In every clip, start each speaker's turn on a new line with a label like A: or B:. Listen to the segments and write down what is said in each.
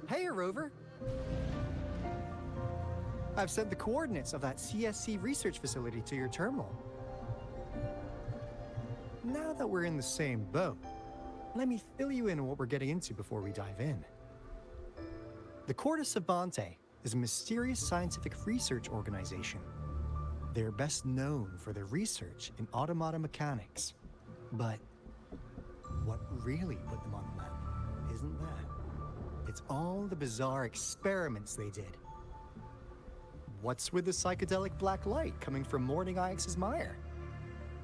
A: Hey, Rover. I've sent the coordinates of that CSC research facility to your terminal. Now that we're in the same boat, let me fill you in on what we're getting into before we dive in. The Corps de Savante is a mysterious scientific research organization. They're best known for their research in automata mechanics. But what really put them on the map isn't that. It's all the bizarre experiments they did. What's with the psychedelic black light coming from Morning Ix's mire?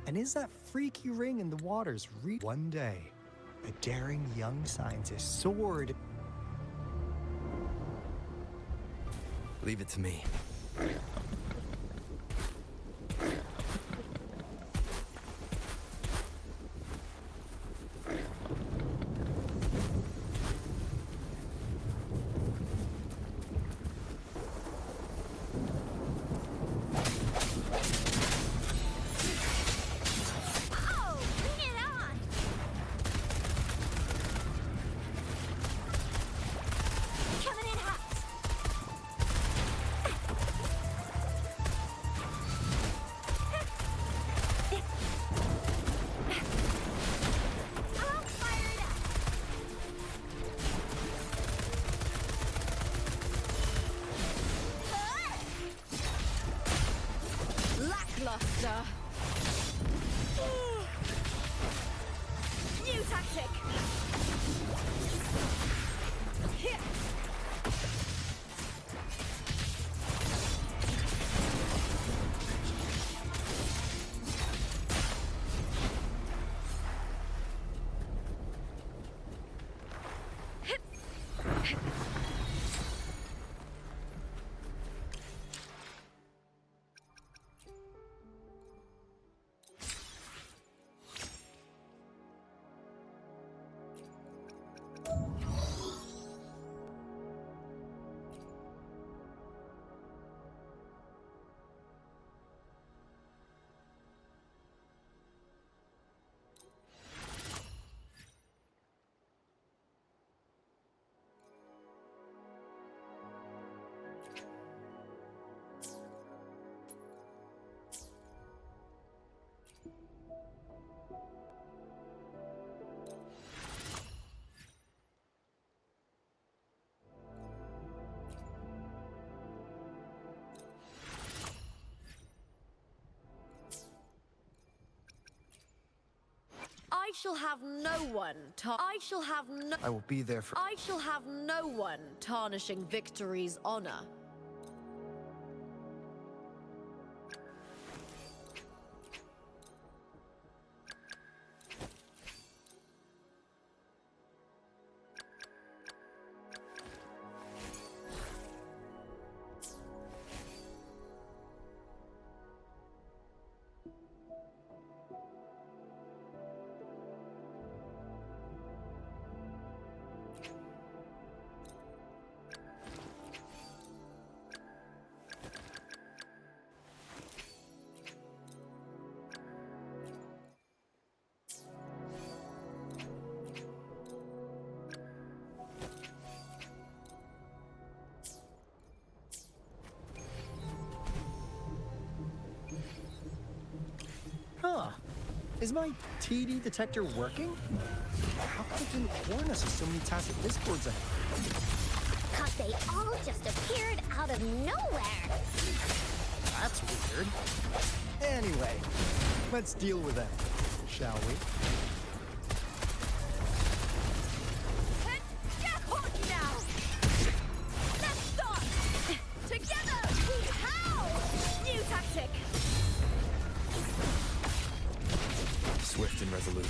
A: And is that freaky ring in the waters One day, a daring young scientist soared...
B: Leave it to me.
C: Lackluster. New tactic. Here. I shall have no one
B: I will be there for...
C: I shall have no one tarnishing victory's honor.
A: Huh. Is my TD detector working? How come it didn't warn us of so many tacit discords ahead?
D: 'Cause they all just appeared out of nowhere.
A: That's weird. Anyway, let's deal with that, shall we?
C: Get hooked now! Let's start! Together! How? New tactic!
B: Swift and resolute.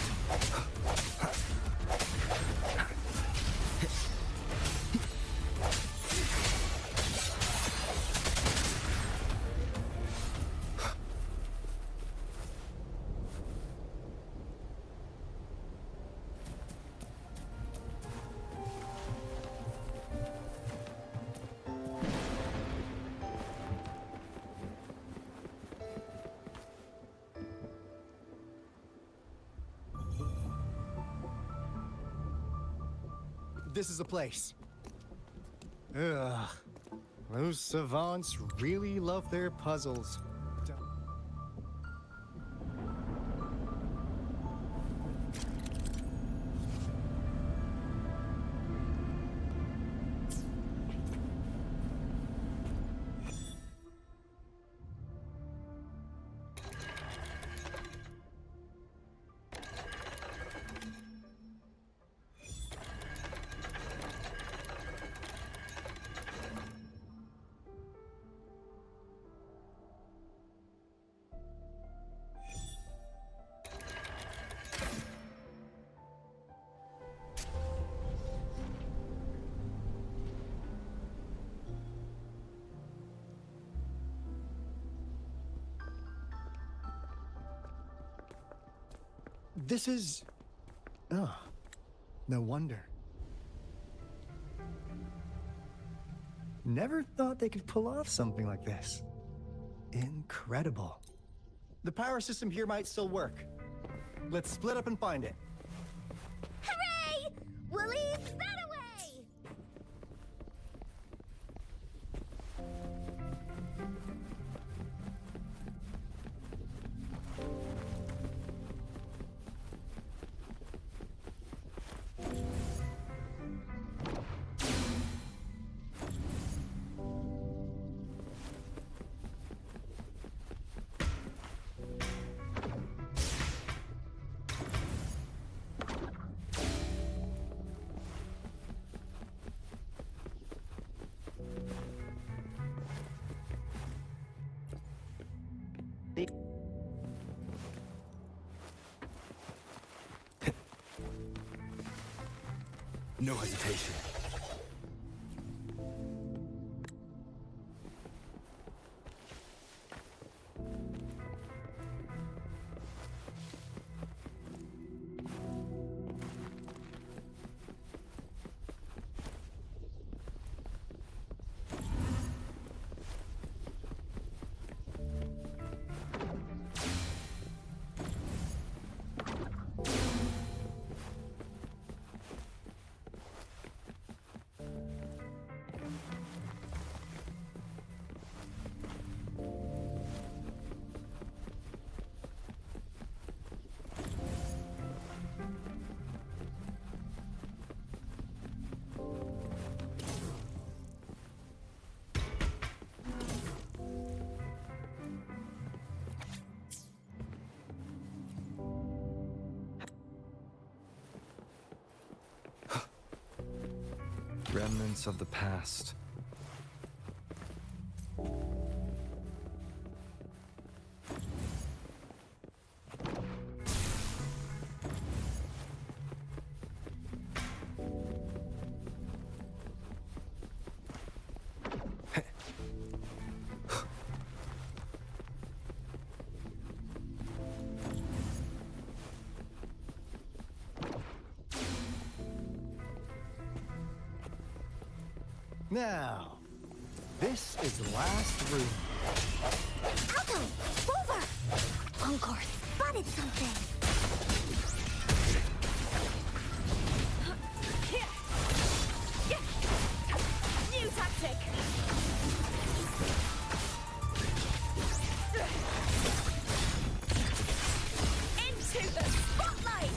A: This is a place. Ugh. Those savants really love their puzzles. This is... Oh, no wonder. Never thought they could pull off something like this. Incredible. The power system here might still work. Let's split up and find it.
D: Hooray! We'll ease that away!
B: No hesitation. Remnants of the past.
A: Now, this is the last room.
D: Alto! Over! Encore spotted something!
C: New tactic! Into the spotlight!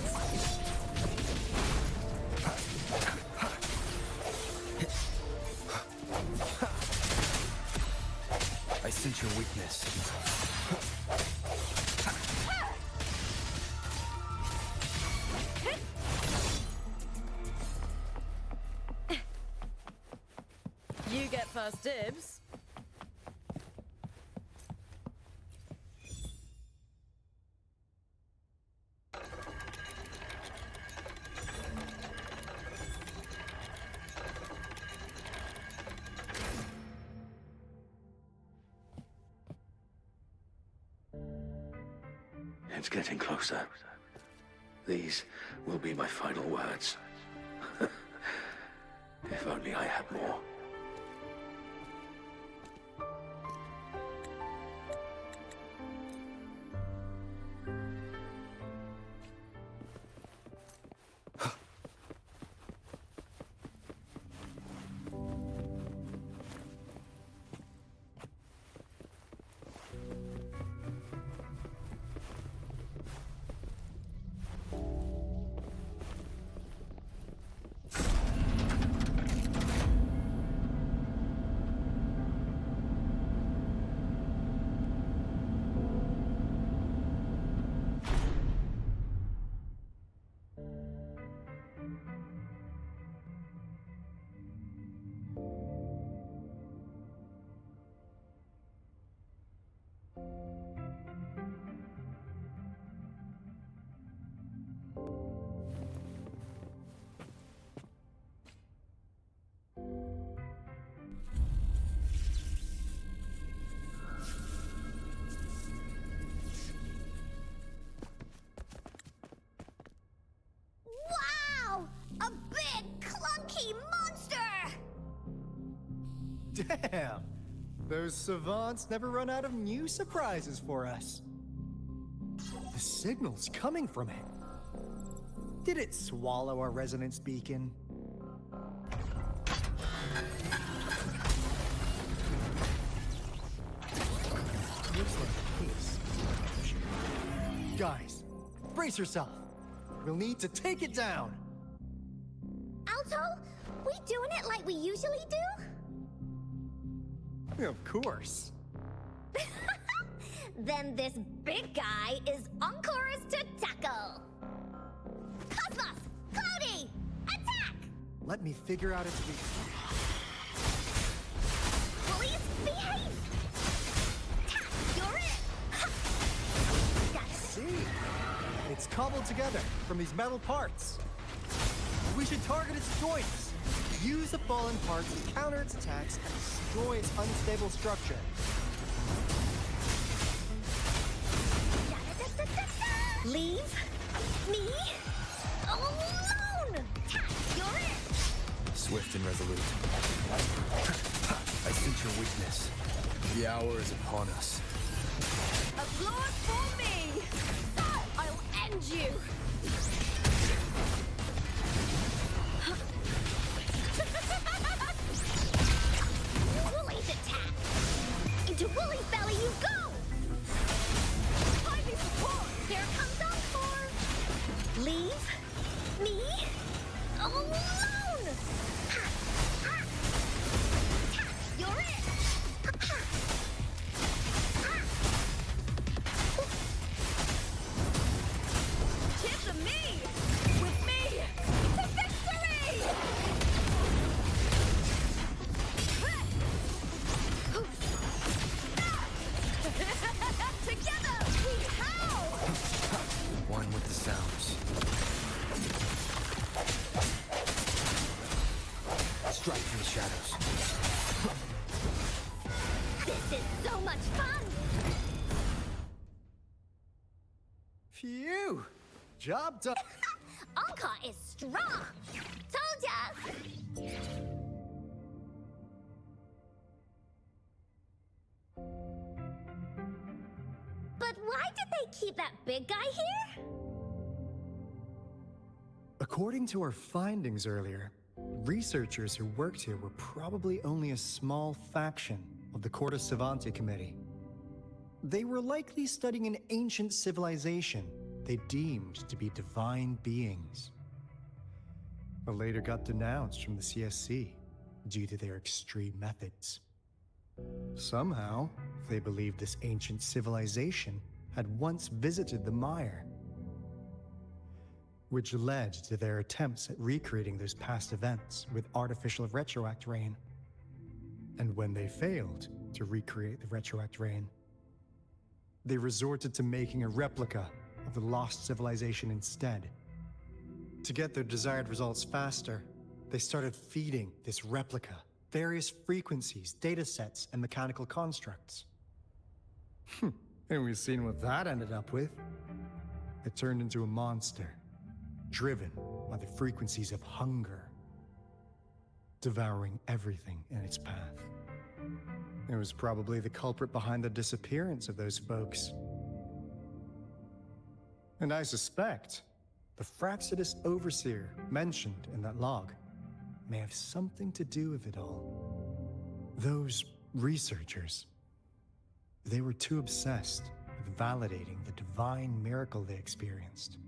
B: I sense your weakness.
C: You get first dibs.
E: It's getting closer. These will be my final words. If only I had more.
D: Wow! A big, clunky monster!
A: Damn! Those savants never run out of new surprises for us. The signal's coming from it. Did it swallow our resonance beacon? Looks like a case. Guys, brace yourself. We'll need to take it down.
D: Alto, we doing it like we usually do?
A: Of course.
D: Then this big guy is Encore's to tackle. Cosmos! Cloudy! Attack!
A: Let me figure out its weakness.
D: Please behave! Ta! You're it! Ha! Got it.
A: See? It's cobbled together from these metal parts. We should target its joints. Use the fallen parts to counter its attacks and destroy its unstable structure.
D: Da-da-da-da-da-da! Leave me alone! Ta! You're it!
B: Swift and resolute. I sense your weakness. The hour is upon us.
C: Applause for me! I'll end you!
D: Woolie's attack! Into Woolie's belly you go!
C: Highly support!
D: Here comes Encore! Leave me alone! Ha! Ha! Ta! You're it! Ha! Ha!
C: Cheers to me! With me! To victory! Together we howl!
B: One with the sounds. Strike through the shadows.
D: This is so much fun!
A: Phew! Job done.
D: Encore is strong! Told ya! But why did they keep that big guy here?
A: According to our findings earlier, researchers who worked here were probably only a small faction of the Corte Savante Committee. They were likely studying an ancient civilization they deemed to be divine beings, but later got denounced from the CSC due to their extreme methods. Somehow, they believed this ancient civilization had once visited the mire, which led to their attempts at recreating those past events with artificial retroact rain. And when they failed to recreate the retroact rain, they resorted to making a replica of the lost civilization instead. To get their desired results faster, they started feeding this replica various frequencies, data sets, and mechanical constructs. And we've seen what that ended up with. It turned into a monster, driven by the frequencies of hunger, devouring everything in its path. It was probably the culprit behind the disappearance of those folks. And I suspect the Fraxidus Overseer mentioned in that log may have something to do with it all. Those researchers, they were too obsessed with validating the divine miracle they experienced.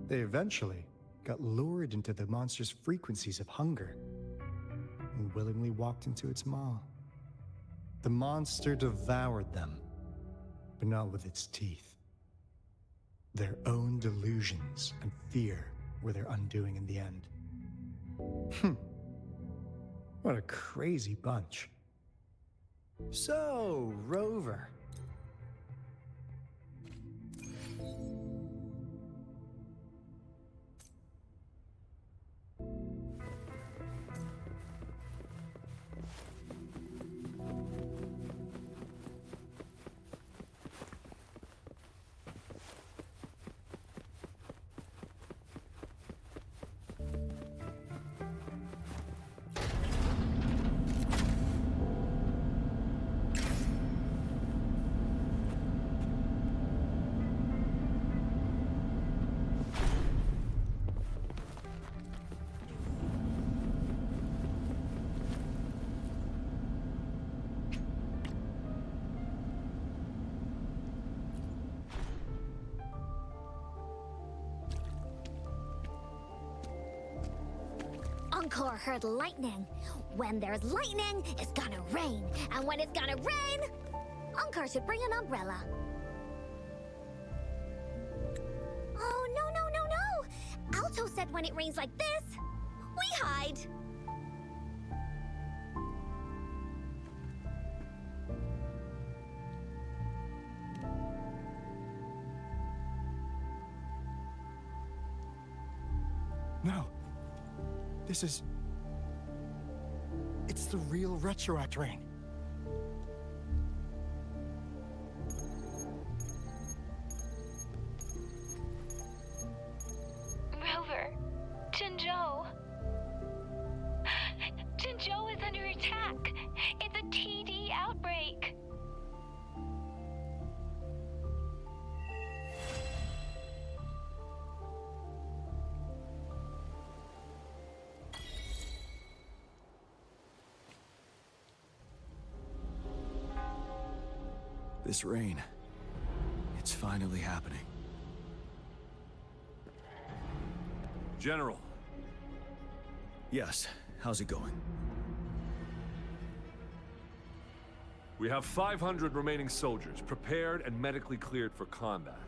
A: They eventually got lured into the monster's frequencies of hunger and willingly walked into its maw. The monster devoured them, but not with its teeth. Their own delusions and fear were their undoing in the end. What a crazy bunch. So, Rover.
D: Encore heard lightning. When there's lightning, it's gonna rain. And when it's gonna rain, Encore should bring an umbrella. Oh, no. Alto said when it rains like this, we hide.
A: No. It's the real Retroact rain.
C: Rover, Jinzhou. Jinzhou is under attack. It's a TD outbreak.
B: This rain, it's finally happening.
F: General,
B: Yes, how's it going?
F: we have 500 remaining soldiers prepared and medically cleared for combat.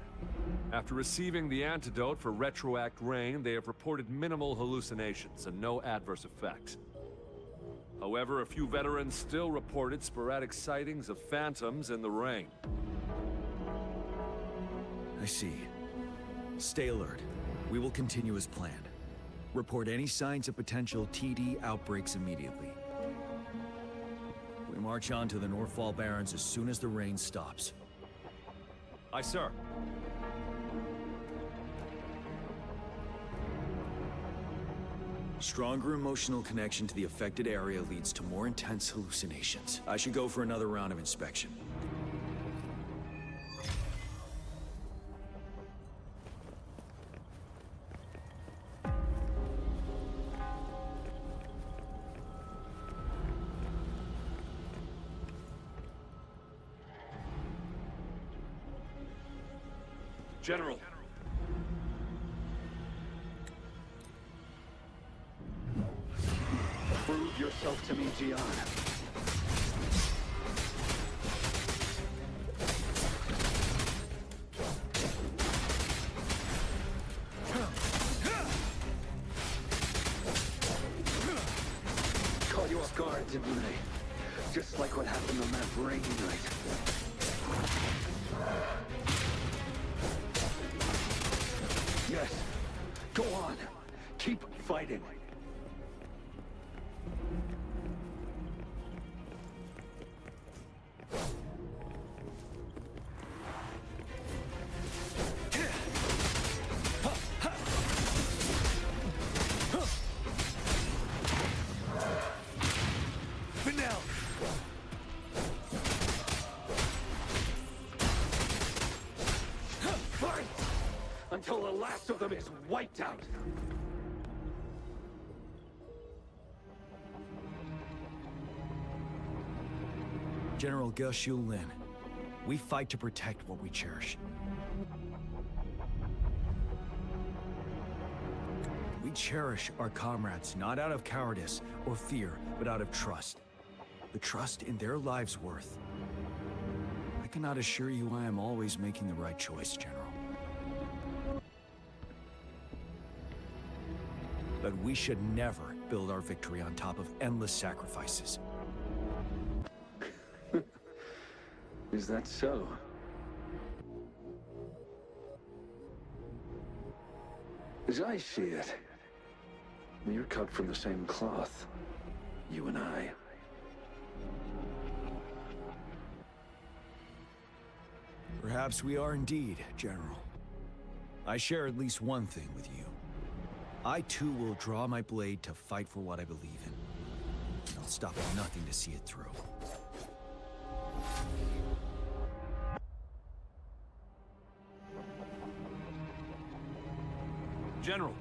F: After receiving the antidote for Retroact Rain, they have reported minimal hallucinations and no adverse effects. However, a few veterans still reported sporadic sightings of phantoms in the rain.
B: I see. Stay alert. We will continue as planned. Report any signs of potential TD outbreaks immediately. We march on to the Northfall Barrens as soon as the rain stops.
F: Aye, sir.
B: Stronger emotional connection to the affected area leads to more intense hallucinations. I should go for another round of inspection.
F: General.
E: Prove yourself to me, Gian. Caught you off guard, didn't they? Just like what happened on that rainy night. Yes. Go on. Keep fighting. Fight! Until the last of them is wiped out!
B: General Ge Xiulin, we fight to protect what we cherish. We cherish our comrades not out of cowardice or fear, but out of trust. The trust in their lives' worth. I cannot assure you I am always making the right choice, General. But we should never build our victory on top of endless sacrifices.
E: Is that so? As I see it, you're cut from the same cloth, you and I.
B: Perhaps we are indeed, General. I share at least one thing with you. I too will draw my blade to fight for what I believe in. I'll stop at nothing to see it through.
F: General.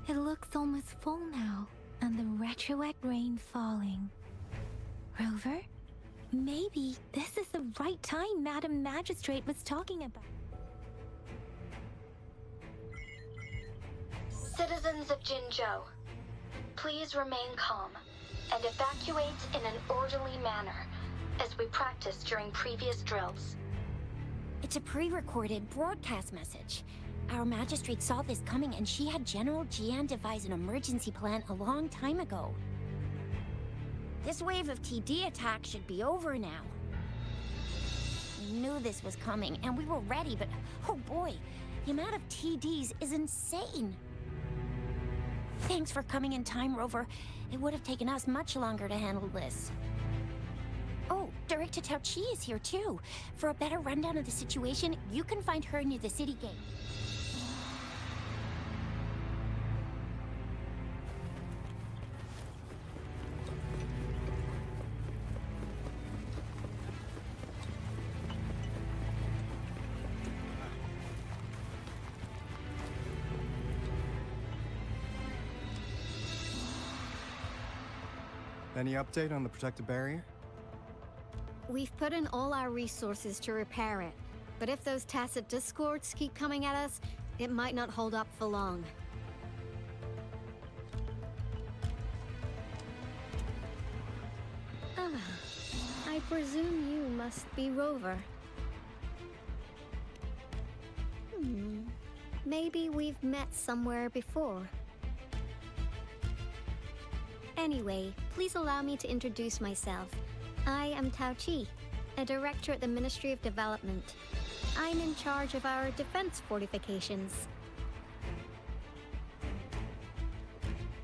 G: It looks almost full now, and the retroact rain falling. Rover, maybe this is the right time Madam Magistrate was talking about.
H: Citizens of Jinzhou, please remain calm and evacuate in an orderly manner, as we practiced during previous drills.
D: It's a pre-recorded broadcast message. Our magistrate saw this coming and she had General Jian devise an emergency plan a long time ago. This wave of TD attacks should be over now. We knew this was coming and we were ready, but oh boy, the amount of TDs is insane. Thanks for coming in time, Rover. It would have taken us much longer to handle this. Oh, Director Tao Chi is here too. For a better rundown of the situation, you can find her near the city gate.
A: Any update on the protective barrier?
I: We've put in all our resources to repair it, but if those tacit discords keep coming at us, it might not hold up for long. I presume you must be Rover. Maybe we've met somewhere before. Anyway, please allow me to introduce myself. I am Tao Chi, a director at the Ministry of Development. I'm in charge of our defense fortifications.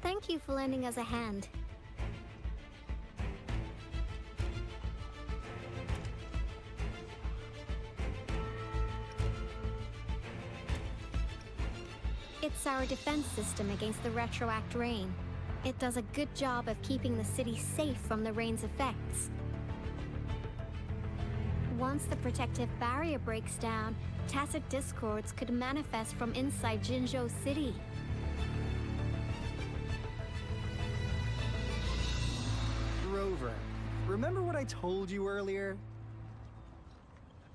I: Thank you for lending us a hand. It's our defense system against the retroact rain. It does a good job of keeping the city safe from the rain's effects. Once the protective barrier breaks down, tacit discords could manifest from inside Jinzhou City.
A: Rover, remember what I told you earlier?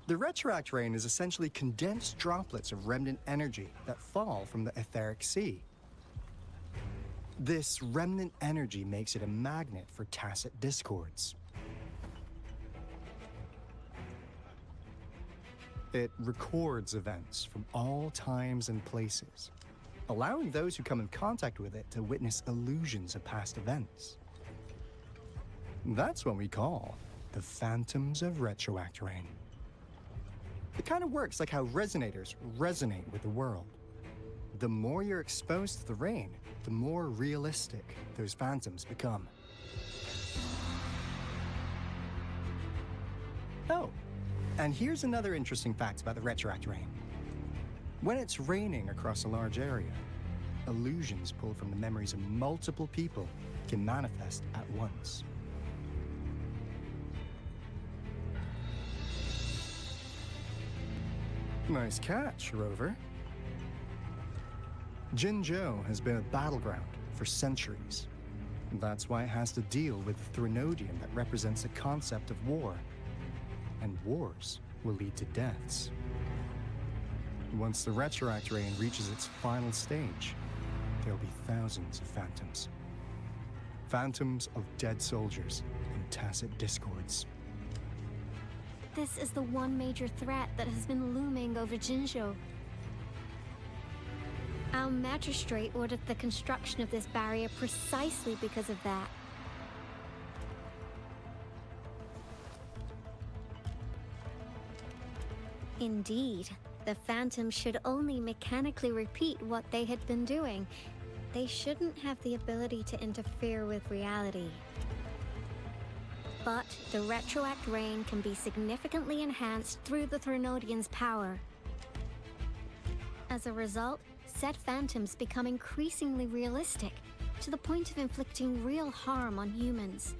A: The retroact rain is essentially condensed droplets of remnant energy that fall from the etheric sea. This remnant energy makes it a magnet for tacit discords. It records events from all times and places, allowing those who come in contact with it to witness illusions of past events. That's what we call the phantoms of retroact rain. It kind of works like how resonators resonate with the world. The more you're exposed to the rain, the more realistic those phantoms become. Oh, and here's another interesting fact about the retroact rain. When it's raining across a large area, illusions pulled from the memories of multiple people can manifest at once. Nice catch, Rover. Jinzhou has been a battleground for centuries. That's why it has to deal with the Threnodian that represents the concept of war. And wars will lead to deaths. Once the retroact rain reaches its final stage, there'll be thousands of phantoms. Phantoms of dead soldiers and tacit discords.
I: This is the one major threat that has been looming over Jinzhou. Our magistrate ordered the construction of this barrier precisely because of that. Indeed, the phantoms should only mechanically repeat what they had been doing. They shouldn't have the ability to interfere with reality. But the retroact rain can be significantly enhanced through the Threnodian's power. As a result, said phantoms become increasingly realistic, to the point of inflicting real harm on humans.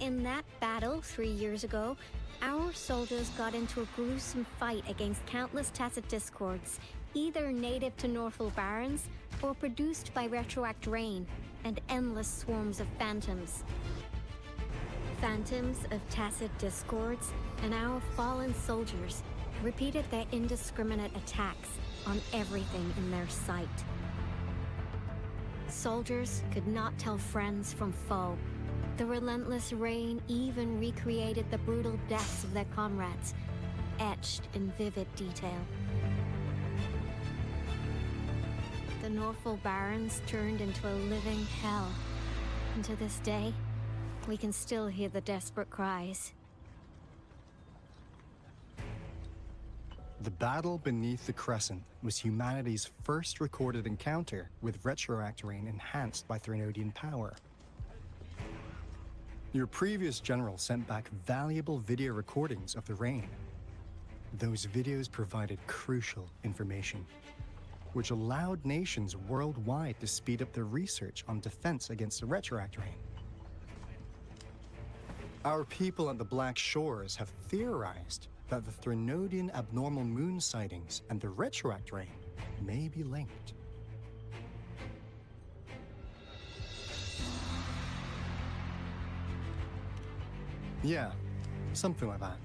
I: In that battle 3 years ago, our soldiers got into a gruesome fight against countless tacit discords, either native to Northful Barrens or produced by retroact rain and endless swarms of phantoms. Phantoms of tacit discords and our fallen soldiers repeated their indiscriminate attacks on everything in their sight. Soldiers could not tell friends from foe. The relentless rain even recreated the brutal deaths of their comrades, etched in vivid detail. The Northful Barrens turned into a living hell, and to this day, we can still hear the desperate cries.
A: The battle beneath the Crescent was humanity's first recorded encounter with retroact rain enhanced by Threnodian power. Your previous general sent back valuable video recordings of the rain. Those videos provided crucial information, which allowed nations worldwide to speed up their research on defense against the retroact rain. Our people at the Black Shores have theorized that the Threnodian abnormal moon sightings and the retroact rain may be linked. Yeah, something like that.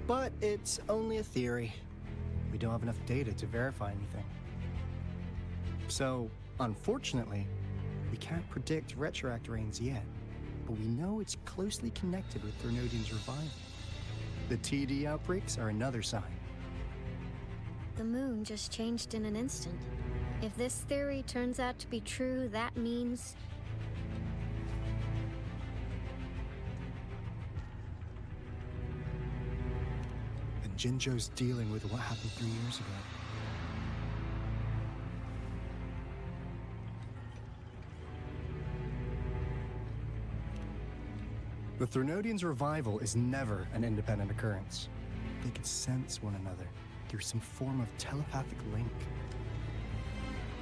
A: But it's only a theory. We don't have enough data to verify anything. So, unfortunately, we can't predict retroact rains yet, but we know it's closely connected with Threnodian's revival. The TD outbreaks are another sign.
I: The moon just changed in an instant. If this theory turns out to be true, that means...
A: And Jinzhou's dealing with what happened 3 years ago. The Threnodian's revival is never an independent occurrence. They could sense one another through some form of telepathic link.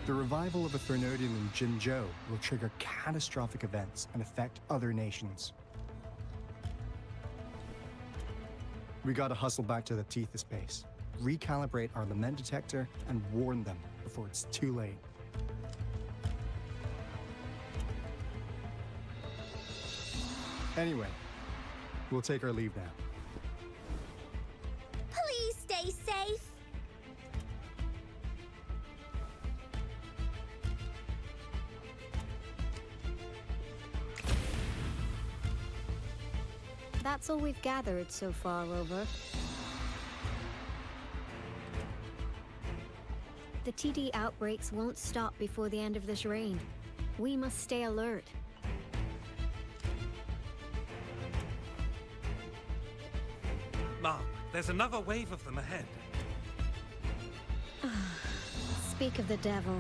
A: The revival of a Threnodian in Jinzhou will trigger catastrophic events and affect other nations. We gotta hustle back to the teeth of space, recalibrate our lament detector, and warn them before it's too late. Anyway, we'll take our leave now.
D: Please stay safe.
I: That That's all we've gathered so far, Rover. The TD outbreaks won't stop before the end of this reign. We must stay alert.
J: Mom, there's another wave of them ahead.
I: Speak of the devil.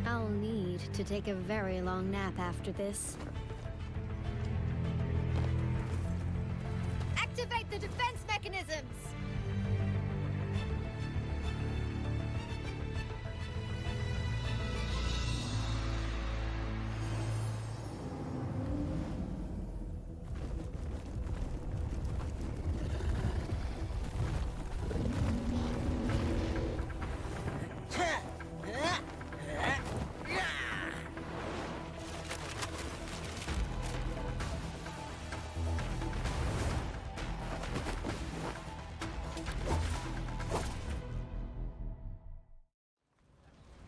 I: I'll need to take a very long nap after this.
C: Activate the defense mechanisms!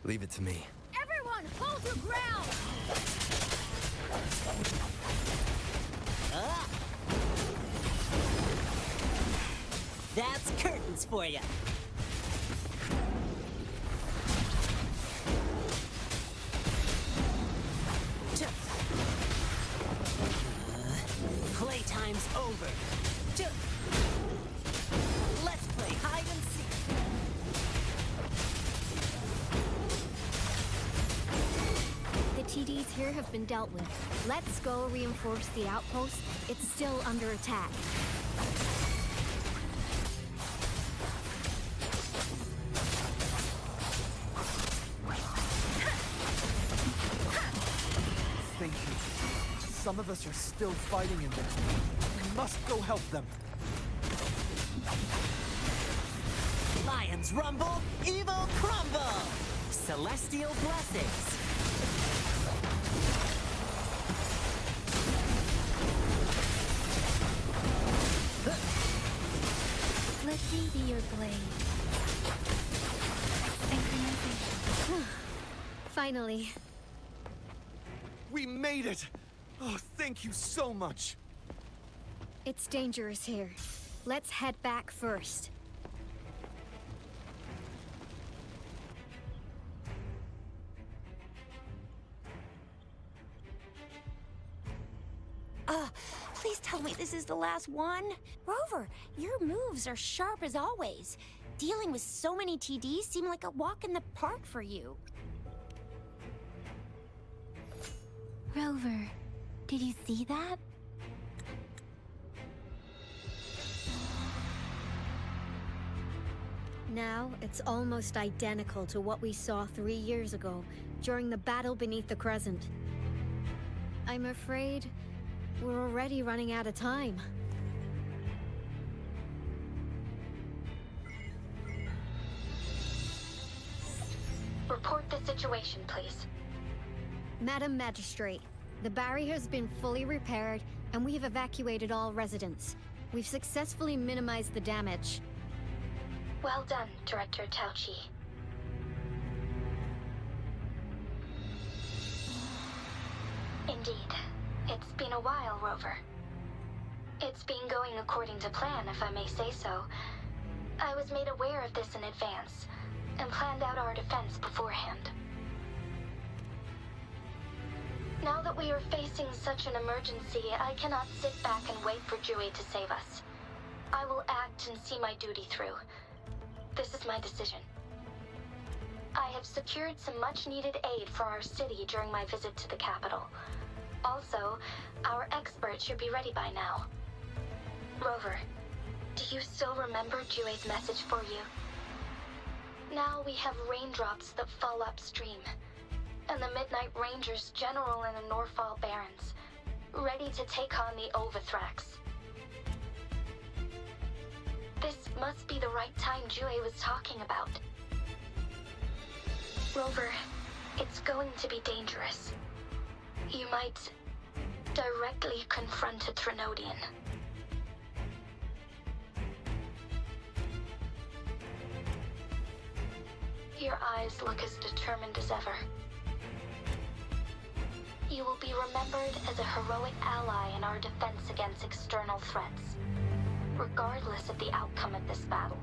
K: Leave it to me.
C: Everyone, hold your ground!
L: That's curtains for you. Playtime's over. Let's play hide and seek.
I: The TDs here have been dealt with. Let's go reinforce the outpost. It's still under attack.
K: Thank you. Some of us are still fighting in there. We must go help them.
L: Lions rumble, evil crumble. Celestial blessings.
G: Let me be your blade. Synchronization.
I: Finally.
K: We made it! Oh, thank you so much!
I: It's dangerous here. Let's head back first.
D: Please tell me this is the last one. Rover, your moves are sharp as always. Dealing with so many TDs seem like a walk in the park for you.
G: Rover, did you see that?
I: Now, it's almost identical to what we saw 3 years ago, during the battle beneath the Crescent. I'm afraid we're already running out of time.
H: Report the situation, please.
I: Madam Magistrate, the barrier has been fully repaired, and we have evacuated all residents. We've successfully minimized the damage.
H: Well done, Director Tauchi. Indeed. It's been a while, Rover. It's been going according to plan, if I may say so. I was made aware of this in advance, and planned out our defense beforehand. Now that we are facing such an emergency, I cannot sit back and wait for Jue to save us. I will act and see my duty through. This is my decision. I have secured some much-needed aid for our city during my visit to the capital. Also, our experts should be ready by now. Rover, do you still remember Jue's message for you? Now we have raindrops that fall upstream, and the Midnight Rangers general in the Norfall Barrens, ready to take on the Overthrax. This must be the right time Jue was talking about. Rover, it's going to be dangerous. You might directly confront a Trinodian. Your eyes look as determined as ever. You will be remembered as a heroic ally in our defense against external threats, regardless of the outcome of this battle.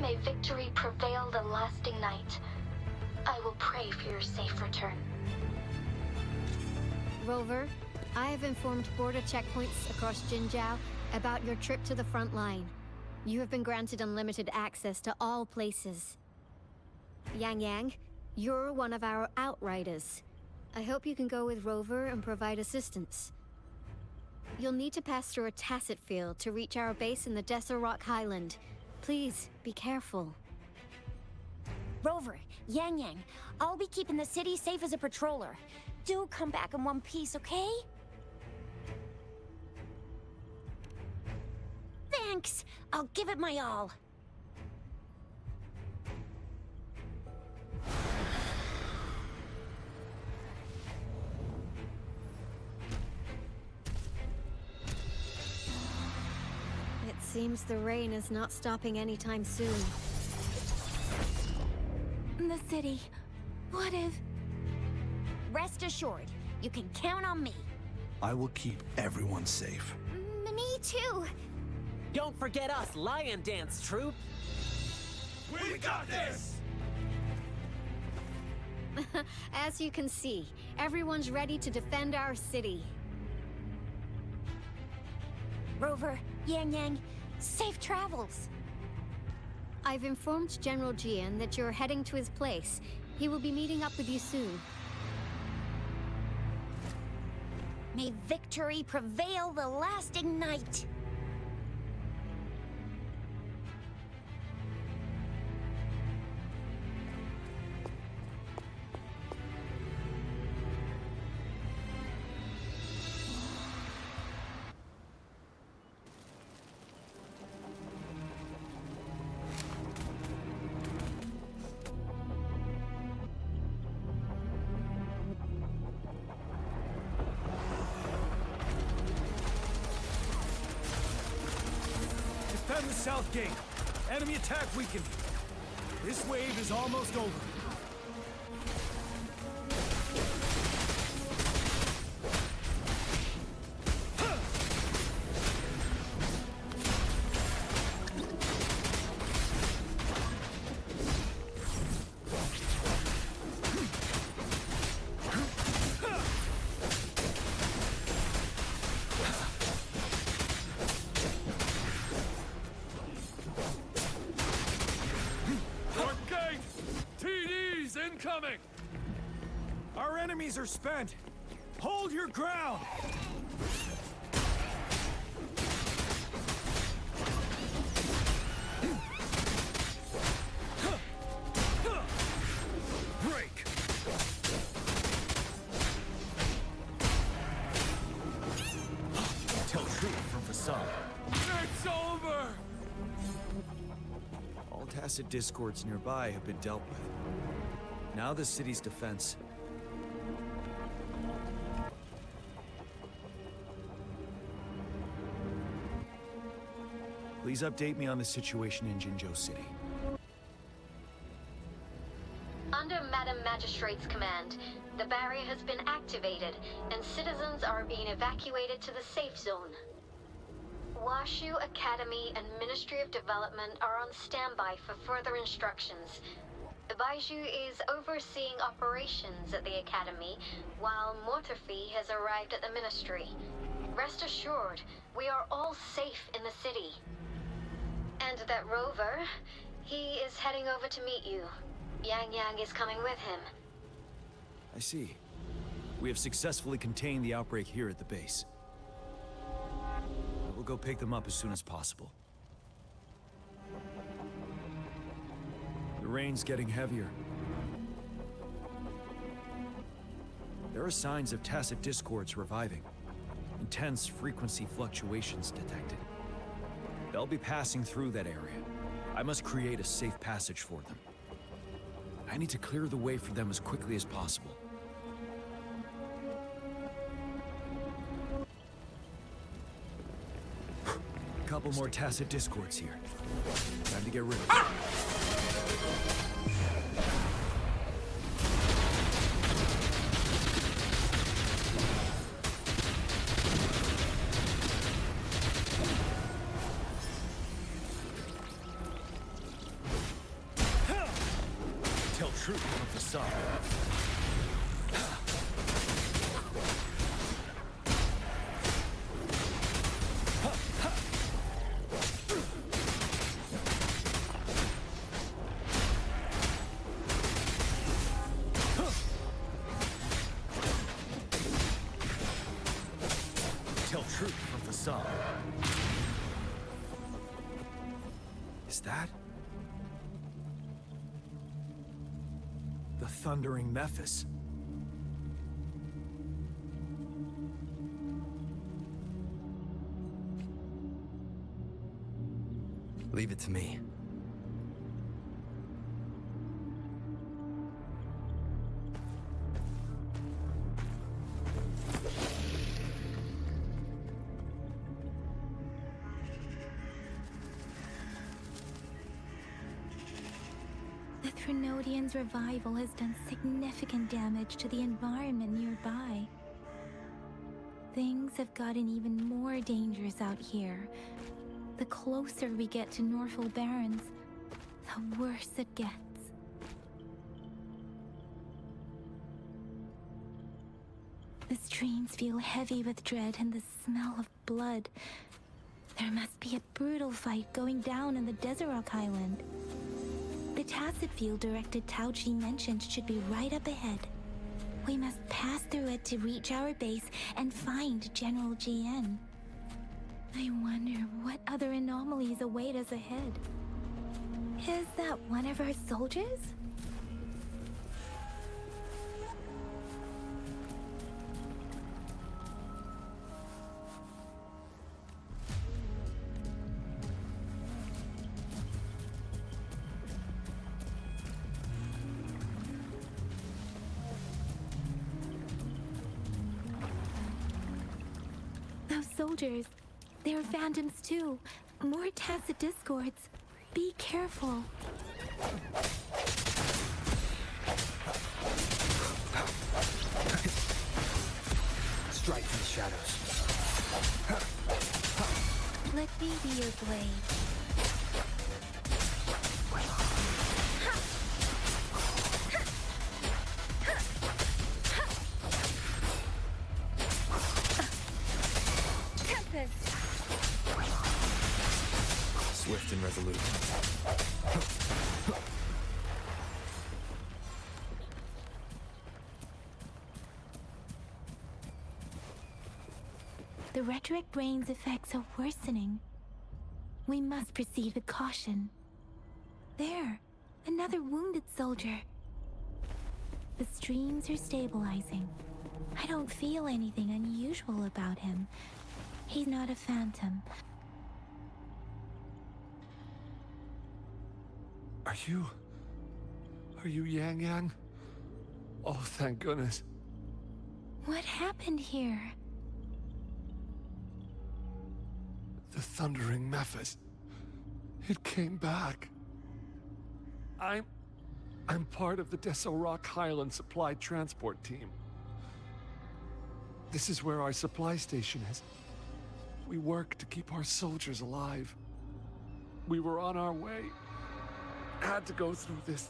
H: May victory prevail the lasting night. I will pray for your safe return.
I: Rover, I have informed border checkpoints across Jinjiao about your trip to the front line. You have been granted unlimited access to all places. Yang Yang, you're one of our outriders. I hope you can go with Rover and provide assistance. You'll need to pass through a tacit field to reach our base in the Desert Rock Highland. Please, be careful.
D: Rover, Yang Yang, I'll be keeping the city safe as a patroller. Do come back in one piece, okay? Thanks! I'll give it my all.
I: It seems the rain is not stopping anytime soon.
G: The city. What if...
D: Rest assured, you can count on me.
K: I will keep everyone safe.
G: Me too.
L: Don't forget us, Lion Dance Troop.
J: We got this!
I: As you can see, everyone's ready to defend our city.
D: Rover, Yang Yang, safe travels.
I: I've informed General Jian that you're heading to his place. He will be meeting up with you soon.
D: May victory prevail the lasting night.
B: Defend the south gate. Enemy attack weakened. This wave is almost over.
F: Incoming!
B: Our enemies are spent. Hold your ground! Break! Tell truth from facade.
F: It's over!
B: All tacit discords nearby have been dealt with. Now the city's defense. Please update me on the situation in Jinzhou City.
H: Under Madam Magistrate's command, the barrier has been activated, and citizens are being evacuated to the safe zone. Washu Academy and Ministry of Development are on standby for further instructions. Baiju is overseeing operations at the Academy, while Mortarfi has arrived at the Ministry. Rest assured, we are all safe in the city. And that Rover, he is heading over to meet you. Yang Yang is coming with him.
B: I see. We have successfully contained the outbreak here at the base. We'll go pick them up as soon as possible. The rain's getting heavier. There are signs of tacit discords reviving. Intense frequency fluctuations detected. They'll be passing through that area. I must create a safe passage for them. I need to clear the way for them as quickly as possible. A couple more tacit discords here. Time to get rid of them.
K: facade. Tell truth from facade. Is that the thundering Mephis?
M: Leave it to me.
G: The Threnodian's revival has done significant damage to the environment nearby. Things have gotten even more dangerous out here. The closer we get to Norfolk Barrens, the worse it gets. The streams feel heavy with dread and the smell of blood. There must be a brutal fight going down in the Desert Island. The Tacit field directed Tauchi mentioned should be right up ahead. We must pass through it to reach our base and find General GN. I wonder what other anomalies await us ahead. Is that one of our soldiers? Those soldiers, they're phantoms too. More Tacit discords. Be careful.
K: Strike from the shadows.
G: Let me be your blade.
M: Swift and resolute.
G: The retroact brain's effects are worsening. We must proceed with caution. There, another wounded soldier. The streams are stabilizing. I don't feel anything unusual about him. He's not a phantom.
F: Are you Yang Yang? Oh, thank goodness.
G: What happened here?
F: The thundering Mephis. It came back. I'm part of the Deso Highland supply transport team. This is where our supply station is. We work to keep our soldiers alive. We were on our way. Had to go through this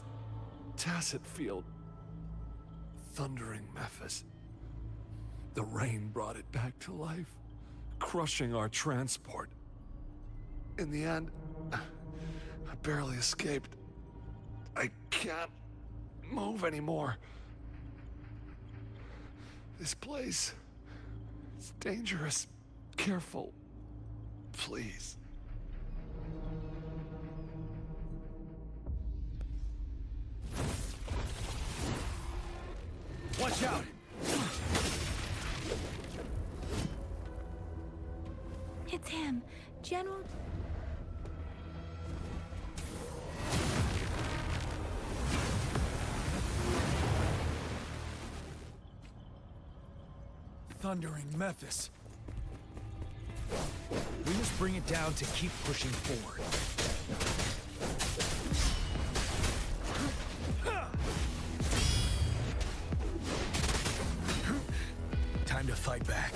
F: Tacit field. Thundering Mephis. The rain brought it back to life, crushing our transport. In the end, I barely escaped. I can't move anymore. This place is dangerous. Careful, please.
K: Watch out!
G: It's him, General...
K: Thundering Mephis. We must bring it down to keep pushing forward. Time to fight back.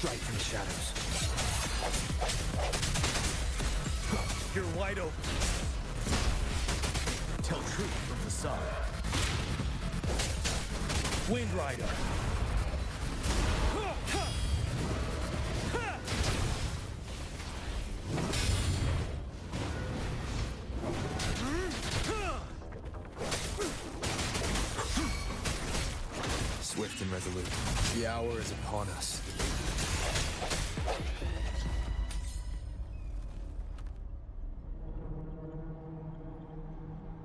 K: strike from the shadows. You're wide open. Tell truth from facade. Wind Rider.
M: Swift and resolute. The hour is upon us.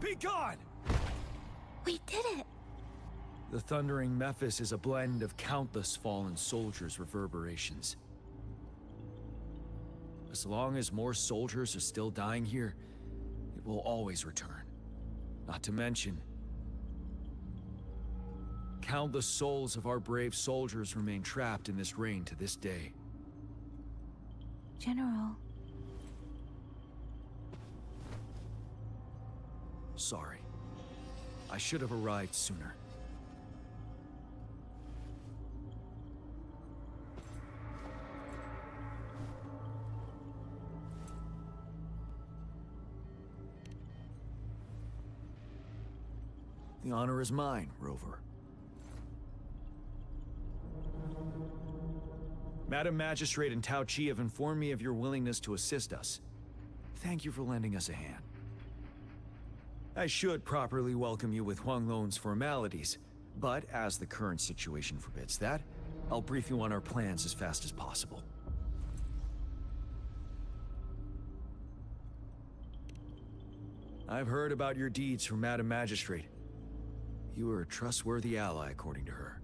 B: Be gone!
G: We did it!
B: The thundering Mephis is a blend of countless fallen soldiers' reverberations. As long as more soldiers are still dying here, it will always return. Not to mention, countless souls of our brave soldiers remain trapped in this rain to this day.
G: General.
B: Sorry. I should have arrived sooner. The honor is mine, Rover. Madam Magistrate and Tao Chi have informed me of your willingness to assist us. Thank you for lending us a hand. I should properly welcome you with Huang Lon's formalities, but as the current situation forbids that, I'll brief you on our plans as fast as possible. I've heard about your deeds from Madam Magistrate. You are a trustworthy ally, according to her.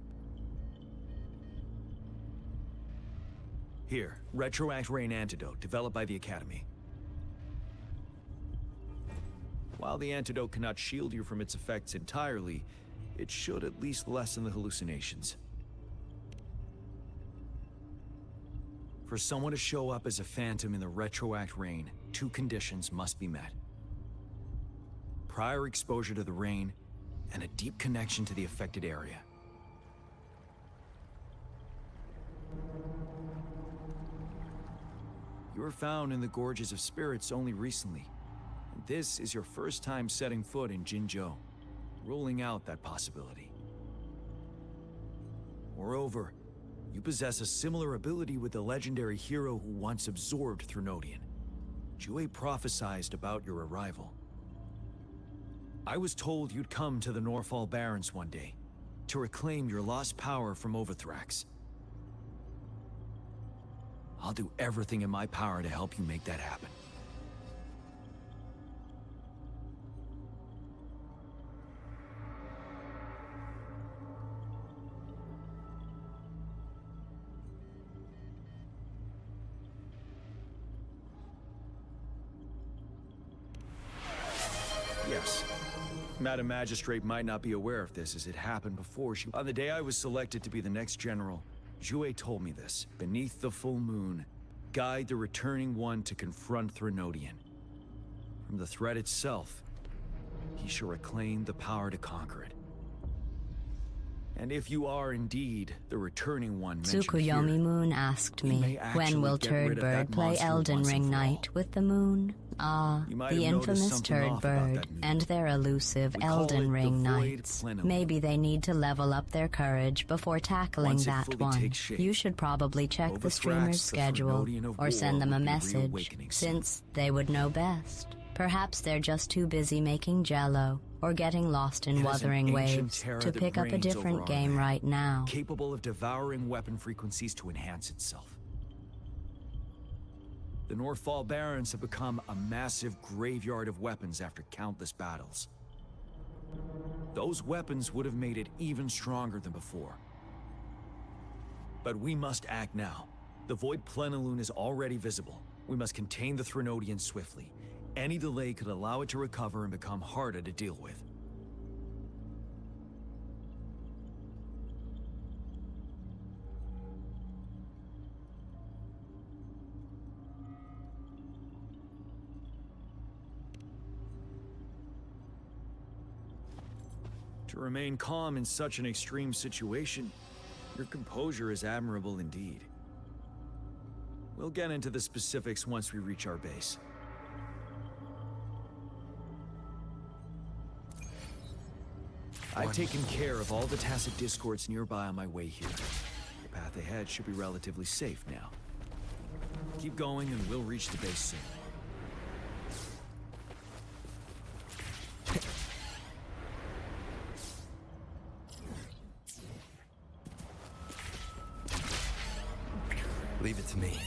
B: Here, Retroact Rain Antidote, developed by the Academy. While the antidote cannot shield you from its effects entirely, it should at least lessen the hallucinations. For someone to show up as a phantom in the Retroact Rain, two conditions must be met. Prior exposure to the rain, and a deep connection to the affected area. You were found in the Gorges of Spirits only recently, and this is your first time setting foot in Jinzhou, ruling out that possibility. Moreover, you possess a similar ability with the legendary hero who once absorbed Threnodian. Jue prophesized about your arrival. I was told you'd come to the Norfall Barrens one day, to reclaim your lost power from Overthrax. I'll do everything in my power to help you make that happen. Yes. Madam Magistrate might not be aware of this, as it happened before she... On the day I was selected to be the next general, Jue told me this. Beneath the full moon, guide the returning one to confront Threnodian. From the threat itself, he shall reclaim the power to conquer it. And if you are indeed the returning one mentioned
N: Tsukuyomi
B: here,
N: Moon asked me, when will Turd Bird play Elden Ring Night with the moon? Ah, the infamous Turd Bird and their elusive Elden Ring Nights. Maybe they need to level up their courage before tackling that one. You should probably check the streamer's schedule or send them a message, since they would know best. Perhaps they're just too busy making jello or getting lost in Wuthering Waves to pick up a different game right now.
B: Capable of devouring weapon frequencies to enhance itself. The Norfall Barrens have become a massive graveyard of weapons after countless battles. Those weapons would have made it even stronger than before. But we must act now. The Void Plenilune is already visible. We must contain the Threnodian swiftly. Any delay could allow it to recover and become harder to deal with. To remain calm in such an extreme situation, your composure is admirable indeed. We'll get into the specifics once we reach our base. I've taken care of all the tacit discords nearby on my way here. The path ahead should be relatively safe now. Keep going and we'll reach the base soon.
M: Leave it to me.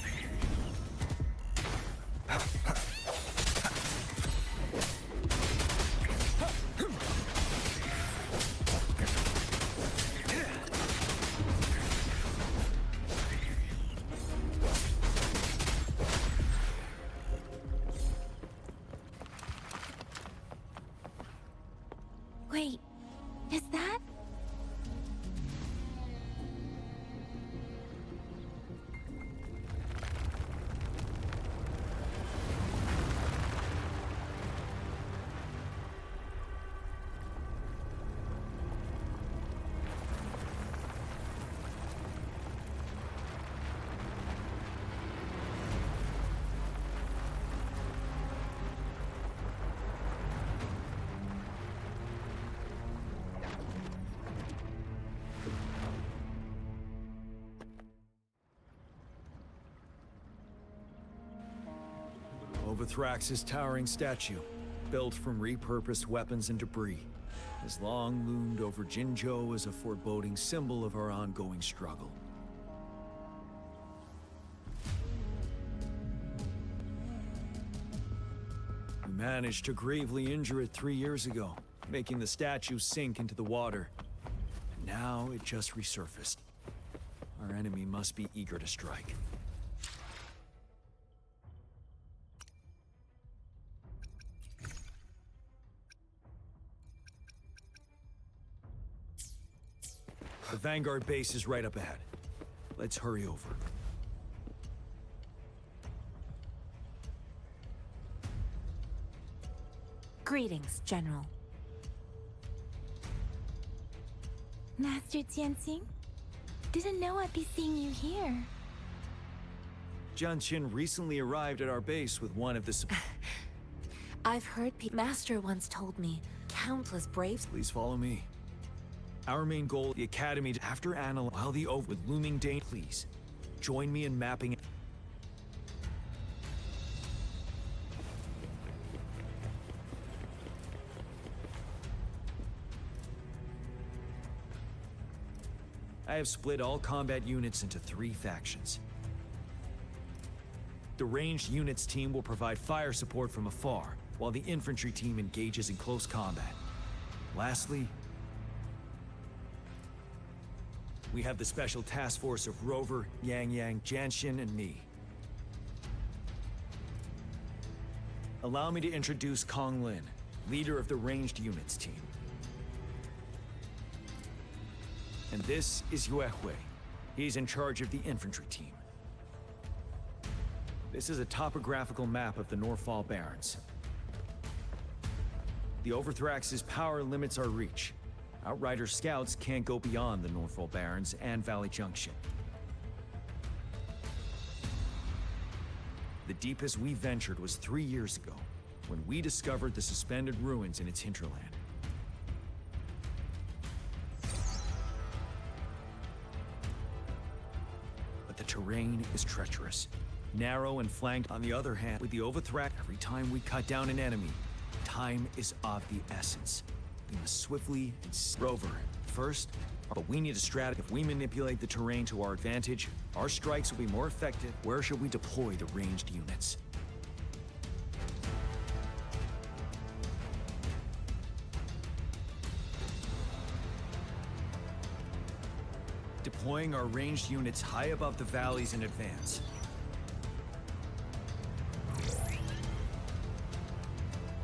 G: Wait, is that?
B: Overthrax's towering statue, built from repurposed weapons and debris, has long loomed over Jinzhou as a foreboding symbol of our ongoing struggle. We managed to gravely injure it 3 years ago, making the statue sink into the water. And now it just resurfaced. Our enemy must be eager to strike. The Vanguard base is right up ahead. Let's hurry over.
C: Greetings, General.
G: Master Jianxing? Didn't know I'd be seeing you here.
B: Jian Qin recently arrived at our base with one of the...
C: I've heard Master once told me countless braves...
B: Please follow me. Our main goal, the Academy, after analyzing while the with looming danger. Please, join me in mapping. I have split all combat units into 3 factions. The ranged units team will provide fire support from afar, while the infantry team engages in close combat. Lastly, we have the special task force of Rover, Yang Yang, Jianxin, and me. Allow me to introduce Kong Lin, leader of the ranged units team. And this is Yue Hui. He's in charge of the infantry team. This is a topographical map of the Norfall Barrens. The Overthrax's power limits our reach. Outrider scouts can't go beyond the Norfall Barrens and Valley Junction. The deepest we ventured was 3 years ago, when we discovered the suspended ruins in its hinterland. But the terrain is treacherous, narrow and flanked. On the other hand, with the Overthrax, every time we cut down an enemy, time is of the essence. We must swiftly and Rover. First, but we need a strategy. If we manipulate the terrain to our advantage, our strikes will be more effective. Where should we deploy the ranged units? Deploying our ranged units high above the valleys in advance.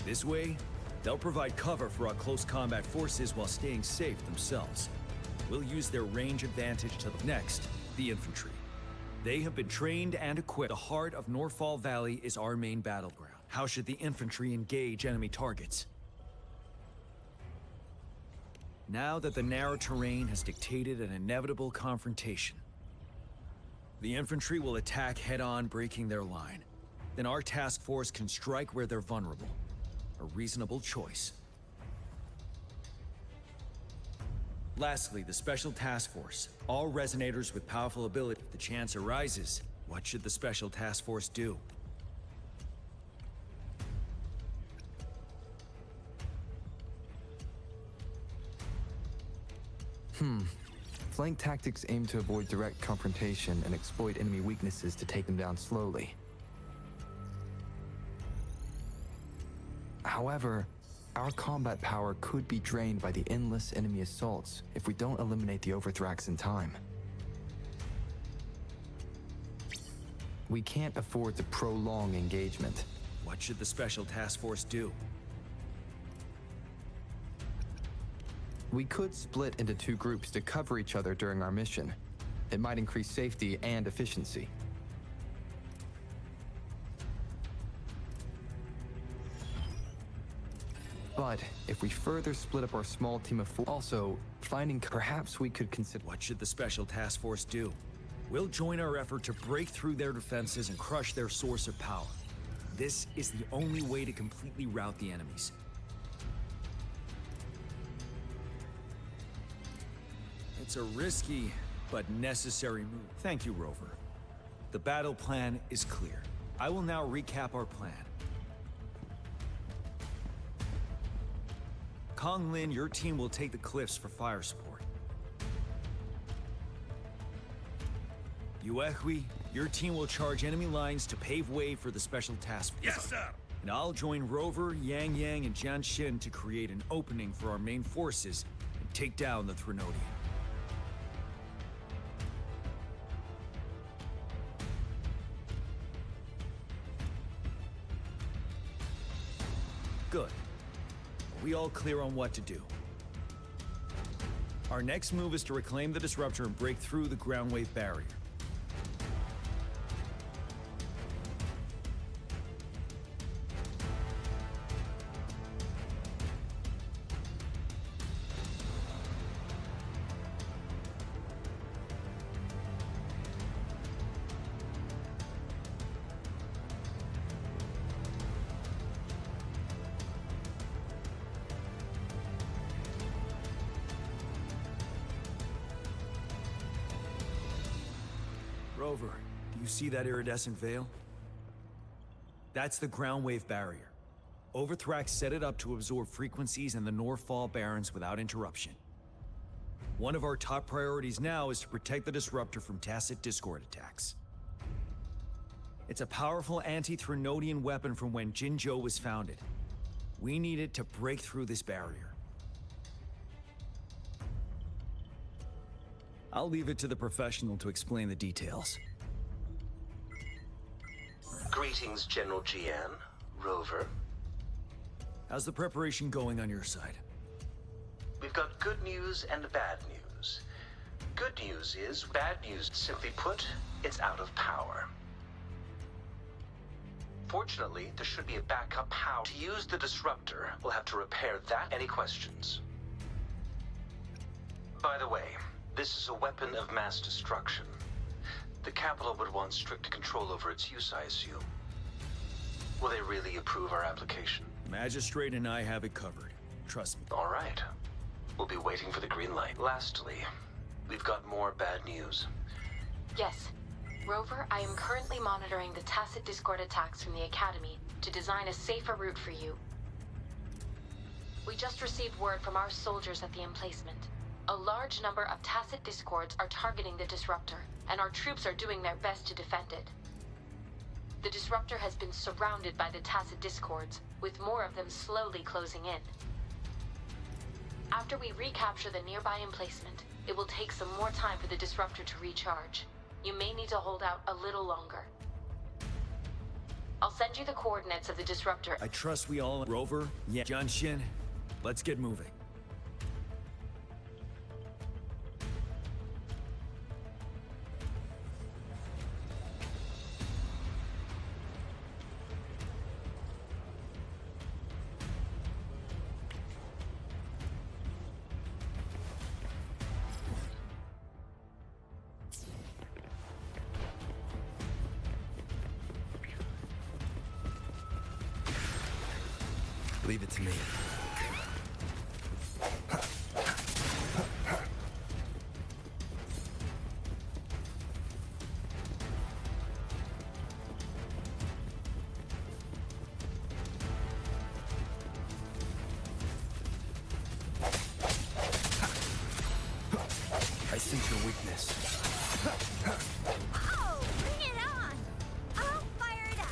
B: This way, they'll provide cover for our close combat forces while staying safe themselves. We'll use their range advantage to the next, the infantry. They have been trained and equipped. The heart of Norfall Valley is our main battleground. How should the infantry engage enemy targets? Now that the narrow terrain has dictated an inevitable confrontation, The infantry will attack head-on, breaking their line. Then our task force can strike where they're vulnerable. A reasonable choice. Lastly, the Special Task Force. All resonators with powerful ability. If the chance arises, what should the Special Task Force do?
M: Flank tactics aim to avoid direct confrontation and exploit enemy weaknesses to take them down slowly. However, our combat power could be drained by the endless enemy assaults if we don't eliminate the Overthrax in time. We can't afford to prolong engagement.
B: What should the Special Task Force do?
M: We could split into 2 groups to cover each other during our mission. It might increase safety and efficiency. But if we further split up our small team of 4, also finding perhaps we could consider.
B: What should the Special Task Force do? We'll join our effort to break through their defenses and crush their source of power. This is the only way to completely rout the enemies. It's a risky, but necessary move. Thank you, Rover. The battle plan is clear. I will now recap our plan. Kong Lin, your team will take the cliffs for fire support. Wuuuwa, your team will charge enemy lines to pave way for the Special Task Force.
J: Yes, sir!
B: And I'll join Rover, Yang Yang, and Jian Xin to create an opening for our main forces and take down the Threnodian. Good. Are we all clear on what to do? Our next move is to reclaim the disruptor and break through the ground wave barrier. Rover, do you see that iridescent veil? That's the ground wave barrier. Overthrax set it up to absorb frequencies in the Norfall Barrens without interruption. One of our top priorities now is to protect the disruptor from tacit discord attacks. It's a powerful anti-Threnodian weapon from when Jinzhou was founded. We need it to break through this barrier. I'll leave it to the professional to explain the details.
O: Greetings, General Jian, Rover.
B: How's the preparation going on your side?
O: We've got good news and bad news. Good news is, bad news, simply put, it's out of power. Fortunately, there should be a backup power. To use the disruptor, we'll have to repair that. Any questions? By the way, this is a weapon of mass destruction. The capital would want strict control over its use, I assume. Will they really approve our application?
B: Magistrate and I have it covered. Trust me.
O: All right. We'll be waiting for the green light. Lastly, we've got more bad news.
P: Yes. Rover, I am currently monitoring the tacit discord attacks from the Academy to design a safer route for you. We just received word from our soldiers at the emplacement. A large number of tacit discords are targeting the disruptor, and our troops are doing their best to defend it. The disruptor has been surrounded by the tacit discords, with more of them slowly closing in. After we recapture the nearby emplacement, it will take some more time for the disruptor to recharge. You may need to hold out a little longer. I'll send you the coordinates of the disruptor.
B: I trust we all... Rover, yeah, Jian Xin, let's get moving.
M: Leave it to me. I sense your weakness.
D: Oh, bring it on! I'll fire it up!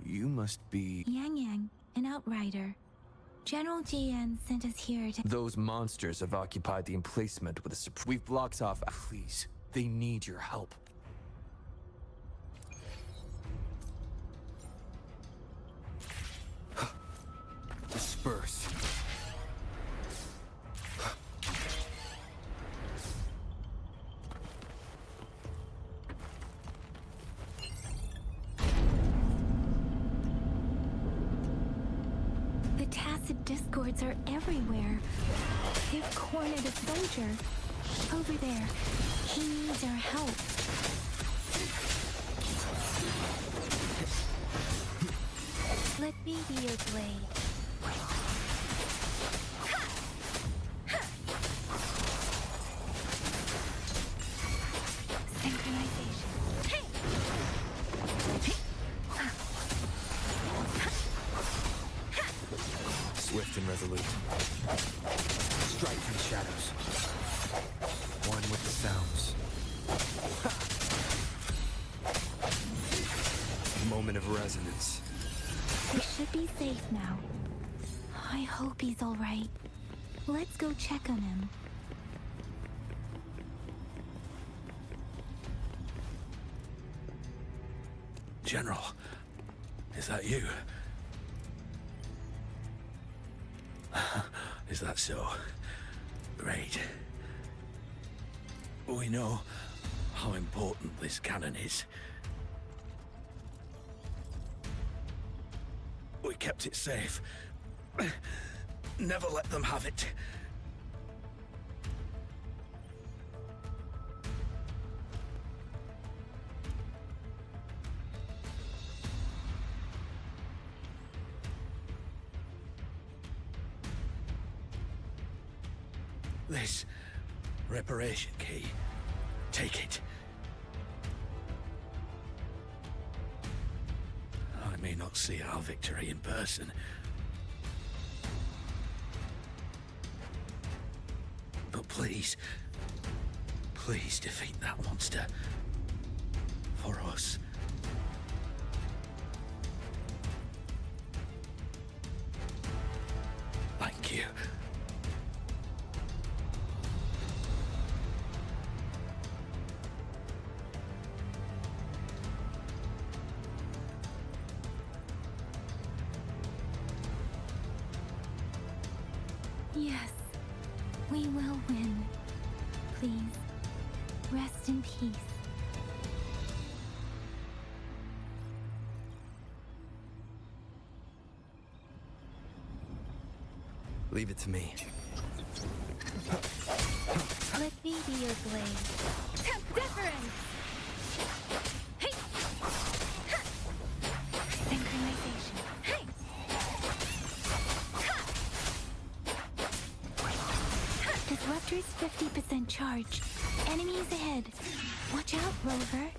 B: You must be...
G: Yang Yang, an outrider. General GN sent us here to...
M: Those monsters have occupied the emplacement with a We've blocked off... Please, they need your help. Disperse.
G: The tacit discords are everywhere. They've cornered a soldier. Over there. He needs our help. Let me be your blade. Synchronization.
M: Swift and resolute. Strike from the shadows. One with the sounds. Moment of resonance.
G: We should be safe now. I hope he's all right. Let's go check on him.
B: General, is that you? Is that so? Great. We know how important this cannon is. We kept it safe. Never let them have it. This reparation key. Take it. I may not see our victory in person. But please, please defeat that monster. For us. Thank you.
G: Yes, we will win. Please, rest in peace.
M: Leave it to me.
G: Let me be your blade. Difference! Hey! Synchronization. Hey! Disruptor's 50% charge. Enemies ahead. Watch out, Rover.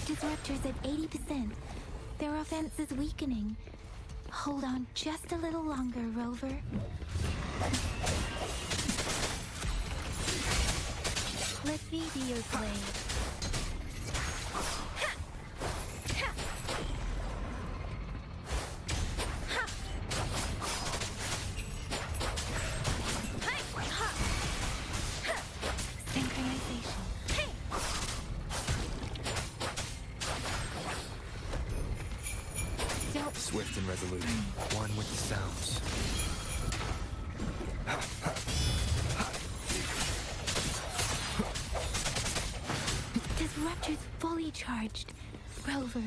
G: Disruptor's at 80%. Their offense is weakening. Hold on just a little longer, Rover. Let me be your blade.
M: Swift and resolute. One with the sounds.
G: Disruptor reactor's fully charged. Rover,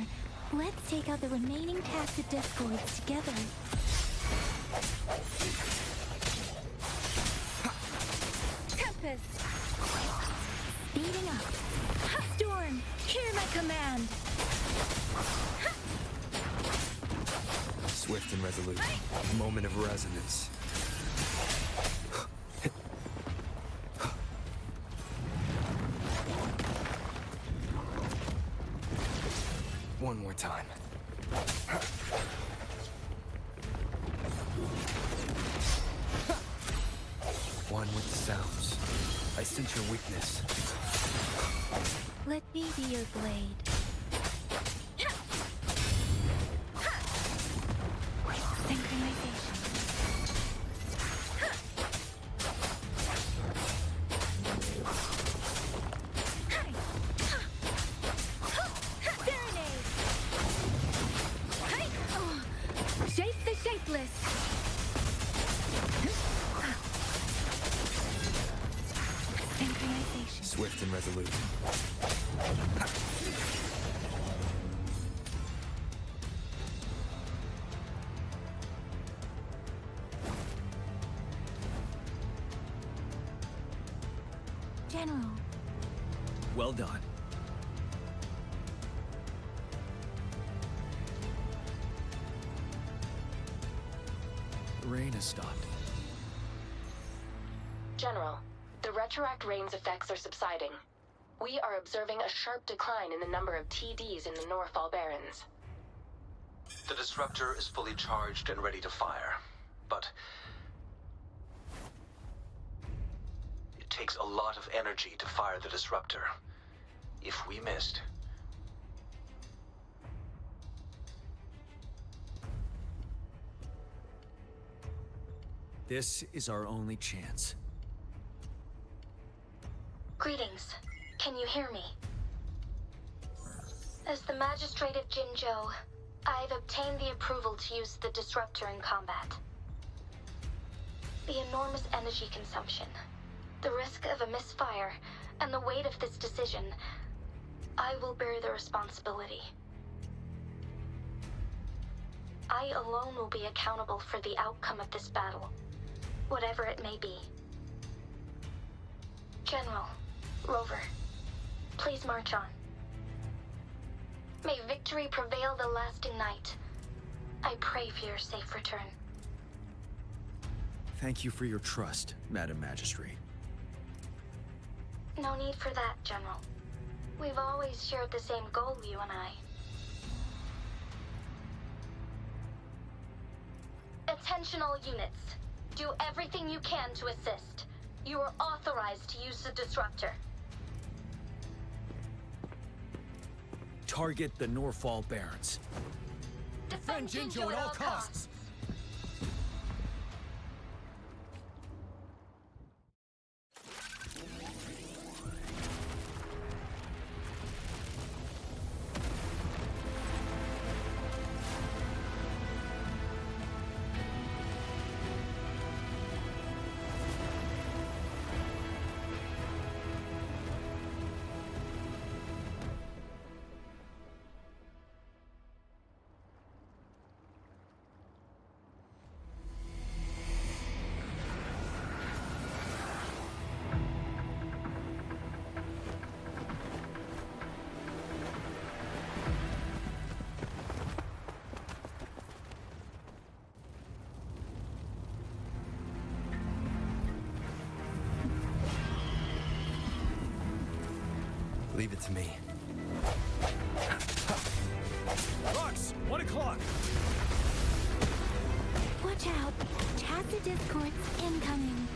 G: let's take out the remaining tacit discords together. Tempest! Speeding up. Storm, hear my command!
Q: Swift and resolute. Moment of resonance. One more time. One with the sounds. I sense your weakness.
G: Let me be your blade. Synchronization. Serenade. Shape the shapeless. Synchronization.
Q: Swift and resolute.
G: General.
B: Well done. The rain has stopped.
P: General, the retroact rain's effects are subsiding. We are observing a sharp decline in the number of TDs in the Norfall Barrens.
O: The disruptor is fully charged and ready to fire, but it takes a lot of energy to fire the disruptor. If we missed,
B: this is our only chance.
H: Greetings. Can you hear me? As the Magistrate of Jinzhou, I've obtained the approval to use the disruptor in combat. The enormous energy consumption, the risk of a misfire, and the weight of this decision, I will bear the responsibility. I alone will be accountable for the outcome of this battle, whatever it may be. General, Rover, please march on. May victory prevail the lasting night. I pray for your safe return.
B: Thank you for your trust, Madam Magistrate.
H: No need for that, General. We've always shared the same goal, you and I. Attention all units. Do everything you can to assist. You are authorized to use the disruptor.
B: Target the Norfall Barrens.
H: Defend Jinzhou at all costs.
Q: Leave it to me.
B: Rocks! 1 o'clock!
G: Watch out! Tacit discords incoming.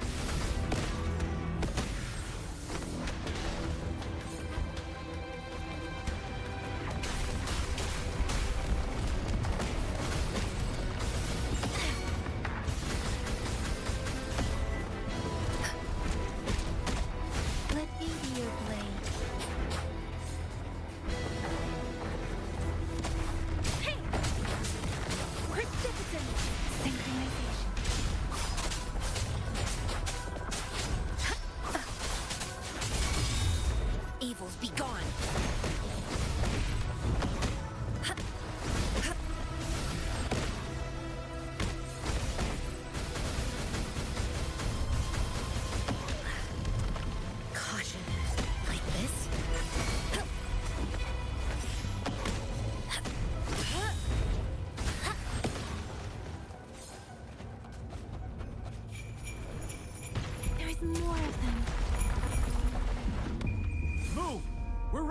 G: Let me be your blade. Hey! Precipitant! Synchronization.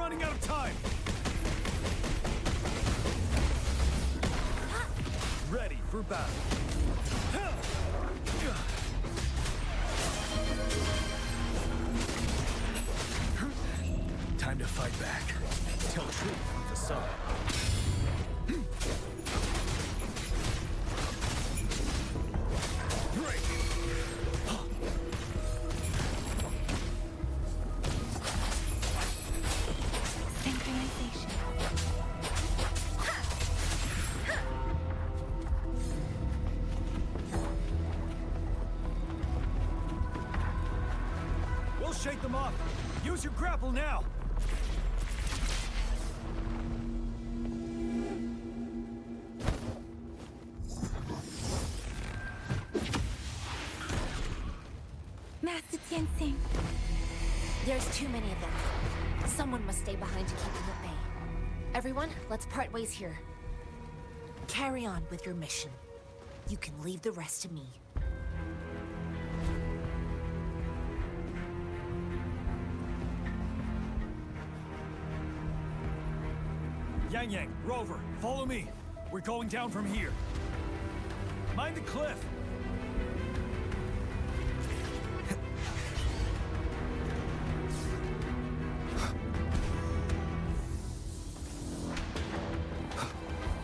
B: running out of time! Ready for battle. Time to fight back. Tell truth from facade. Break!
G: Synchronization.
B: We'll shake them off. Use your grapple now.
G: Master Tianxing.
C: There's too many of them. Someone must stay behind to keep them at bay. Everyone, let's part ways here. Carry on with your mission. You can leave the rest to me.
B: Yang Yang, Rover, follow me. We're going down from here. Mind the cliff.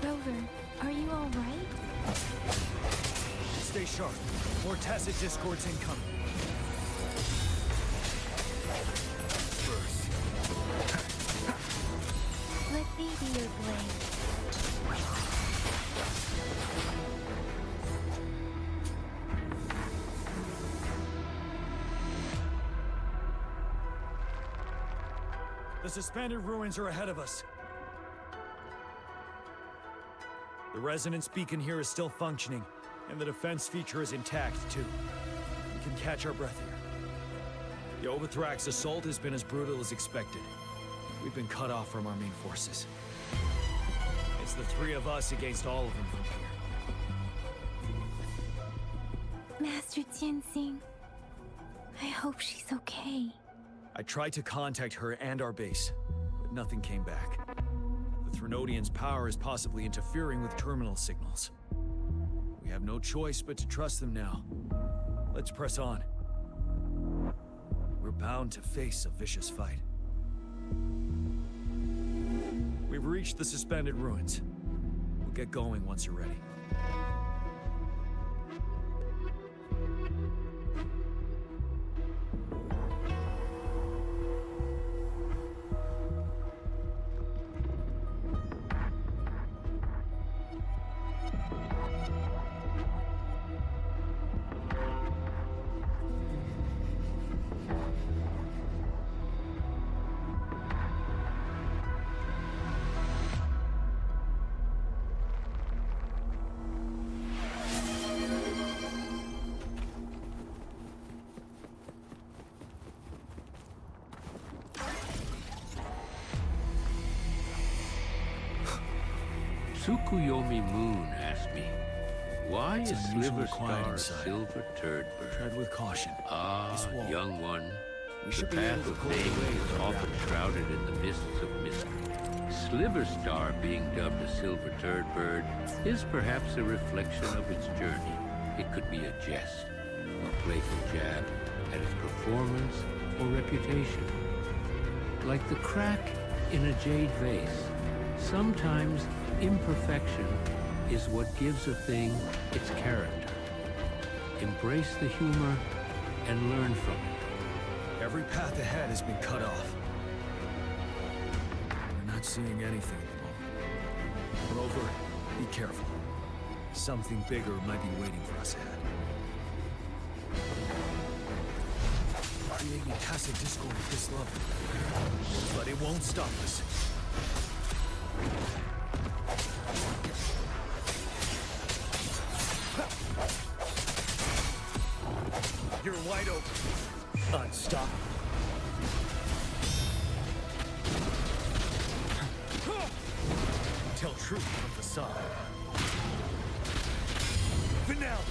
G: Rover, are you all right?
B: Stay sharp. More tacit discords incoming. First.
G: Let me be your blade.
B: The suspended ruins are ahead of us. The resonance beacon here is still functioning, and the defense feature is intact, too. We can catch our breath here. The Overthrax assault has been as brutal as expected. We've been cut off from our main forces. It's the three of us against all of them from here.
G: Master Tianxing, I hope she's okay.
B: I tried to contact her and our base, but nothing came back. The Threnodians' power is possibly interfering with terminal signals. We have no choice but to trust them now. Let's press on. We're bound to face a vicious fight. We've reached the suspended ruins. We'll get going once you're ready.
R: Tsukuyomi Moon asked me, why
B: It's
R: a
B: unusually
R: Sliver
B: quiet
R: Star
B: inside.
R: Silver Turd Bird?
B: Tread with caution. This wall.
R: Young one,
B: We
R: the
B: should be
R: path
B: able to
R: of
B: pull away
R: fame
B: with
R: is
B: our
R: often
B: grapple.
R: shrouded in the mists of mystery. Sliver Star being dubbed a Silver Turd Bird is perhaps a reflection of its journey. It could be a jest, a playful jab at its performance or reputation. Like the crack in a jade vase, sometimes imperfection is what gives a thing its character. Embrace the humor and learn from it.
B: Every path ahead has been cut off. We're not seeing anything at the moment. Rover, be careful. Something bigger might be waiting for us ahead. Creating tacit discord at this level. But it won't stop us. You're wide open. Unstoppable. Tell truth from facade. Finale.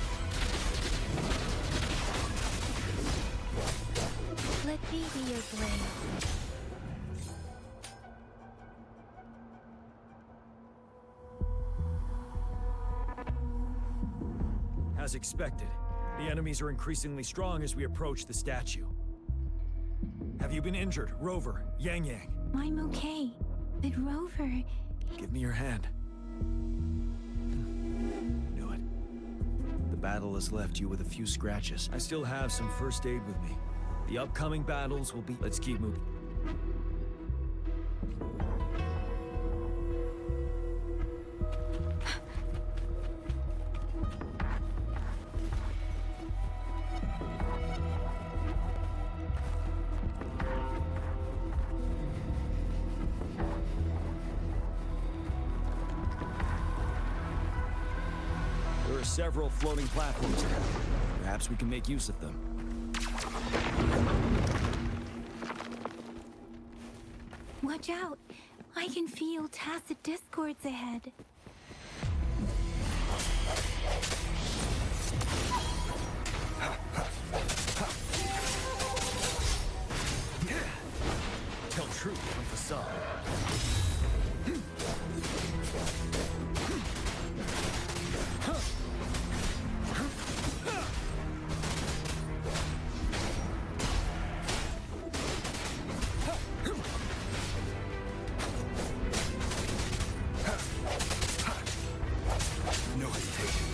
G: Let me be your blade.
B: As expected, the enemies are increasingly strong as we approach the statue. Have you been injured, Rover, Yang Yang?
G: I'm okay, but Rover...
B: Give me your hand. Knew it. The battle has left you with a few scratches. I still have some first aid with me. The upcoming battles will be... Let's keep moving. There are several floating platforms ahead. Perhaps we can make use of them.
G: Watch out! I can feel tacit discords ahead.
B: Tell truth from facade. No hesitation.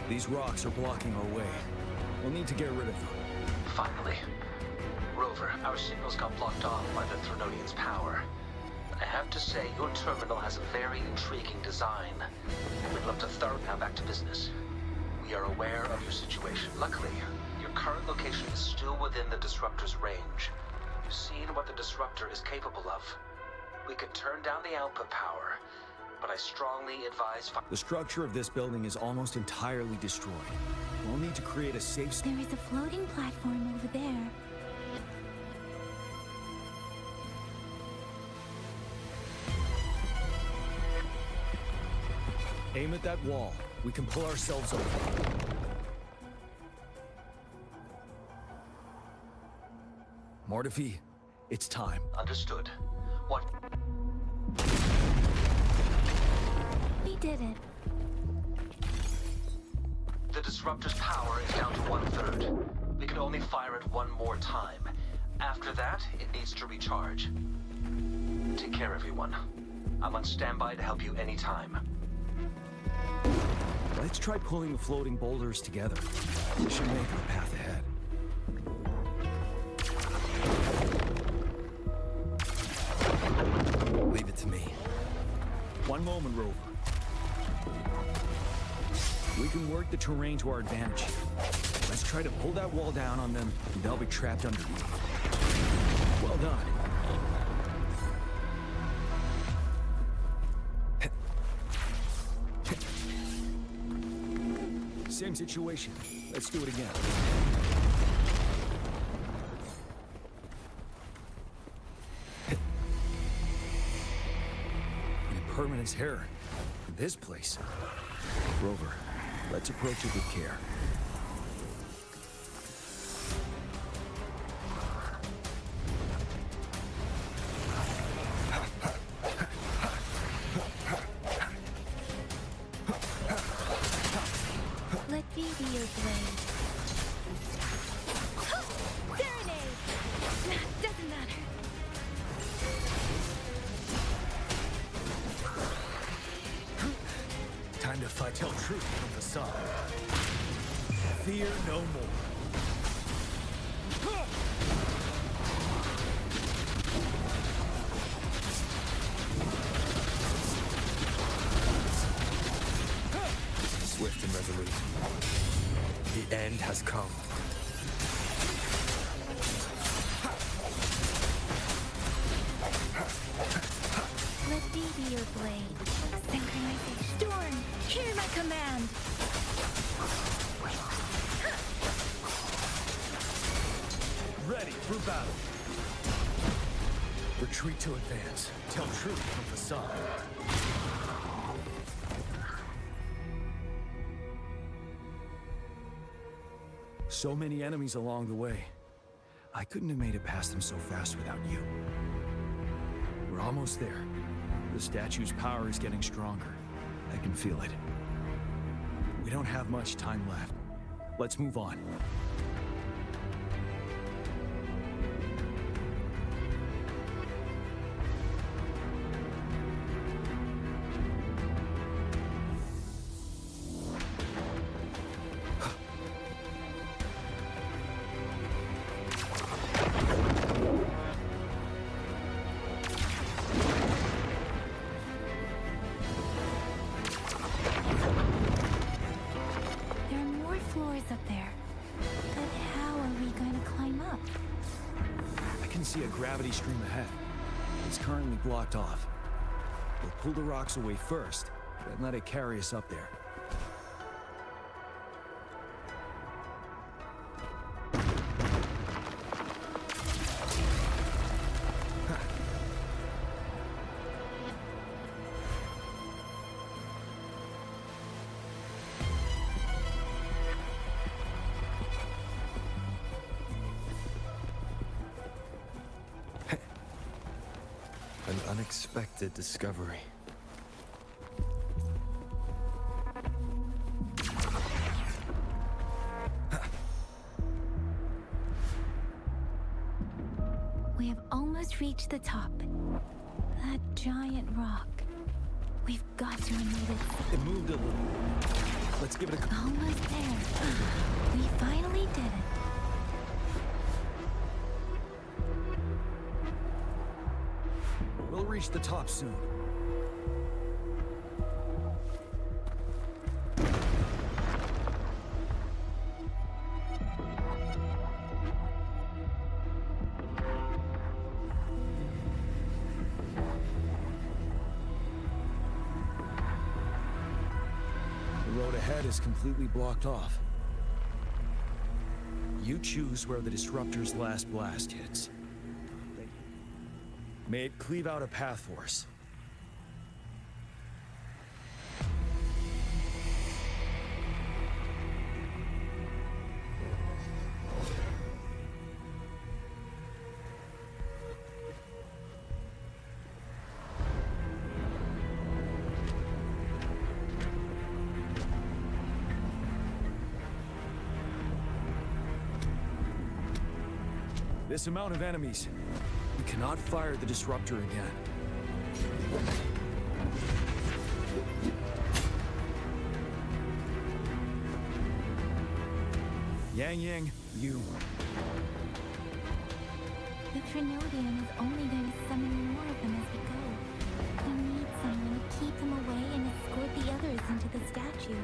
B: These rocks are blocking our way. We'll need to get rid of them.
O: Finally. Rover, our signals got blocked off by the Threnodians' power. I have to say, your terminal has a very intriguing design. We'd love to now back to business. We are aware of your situation. Luckily, your current location is still within the Disruptor's range. You've seen what the Disruptor is capable of. We could turn down the output power, but I strongly advise...
B: The structure of this building is almost entirely destroyed. We'll need to create a safe...
G: There is a floating platform over there.
B: Aim at that wall. We can pull ourselves over. Mortefi, it's time.
O: Understood. What?
G: We did it.
O: The Disruptor's power is down to 1/3. We can only fire it one more time. After that, it needs to recharge. Take care, everyone. I'm on standby to help you anytime.
B: Let's try pulling the floating boulders together. We should make our path ahead.
Q: Leave it to me.
B: One moment, Rover. We can work the terrain to our advantage. Let's try to pull that wall down on them, and they'll be trapped underneath. Well done. Same situation. Let's do it again. Impermanence hair. This place. Rover, let's approach it with care.
G: Let me be your blade. Serenade! Doesn't matter.
B: Time to fight. Tell truth from facade. Fear no more.
Q: Swift and resolute. The end has come.
G: Let me be your blade. Synchronization. Storm, hear my command.
B: Ready for battle. Retreat to advance. Tell truth from facade. So many enemies along the way. I couldn't have made it past them so fast without you. We're almost there. The statue's power is getting stronger. I can feel it. We don't have much time left. Let's move on. See a gravity stream ahead. It's currently blocked off. We'll pull the rocks away first, then let it carry us up there.
Q: An unexpected discovery.
G: We have almost reached the top. That giant rock. We've got to remove it.
B: It moved a little. Let's give it a...
G: Almost there. We finally did it.
B: We'll reach the top soon. The road ahead is completely blocked off. You choose where the disruptor's last blast hits. May it cleave out a path for us. This amount of enemies. We cannot fire the disruptor again. Yang, you.
G: The Trinodian is only going to summon more of them as we go. We need someone to keep them away and escort the others into the statue.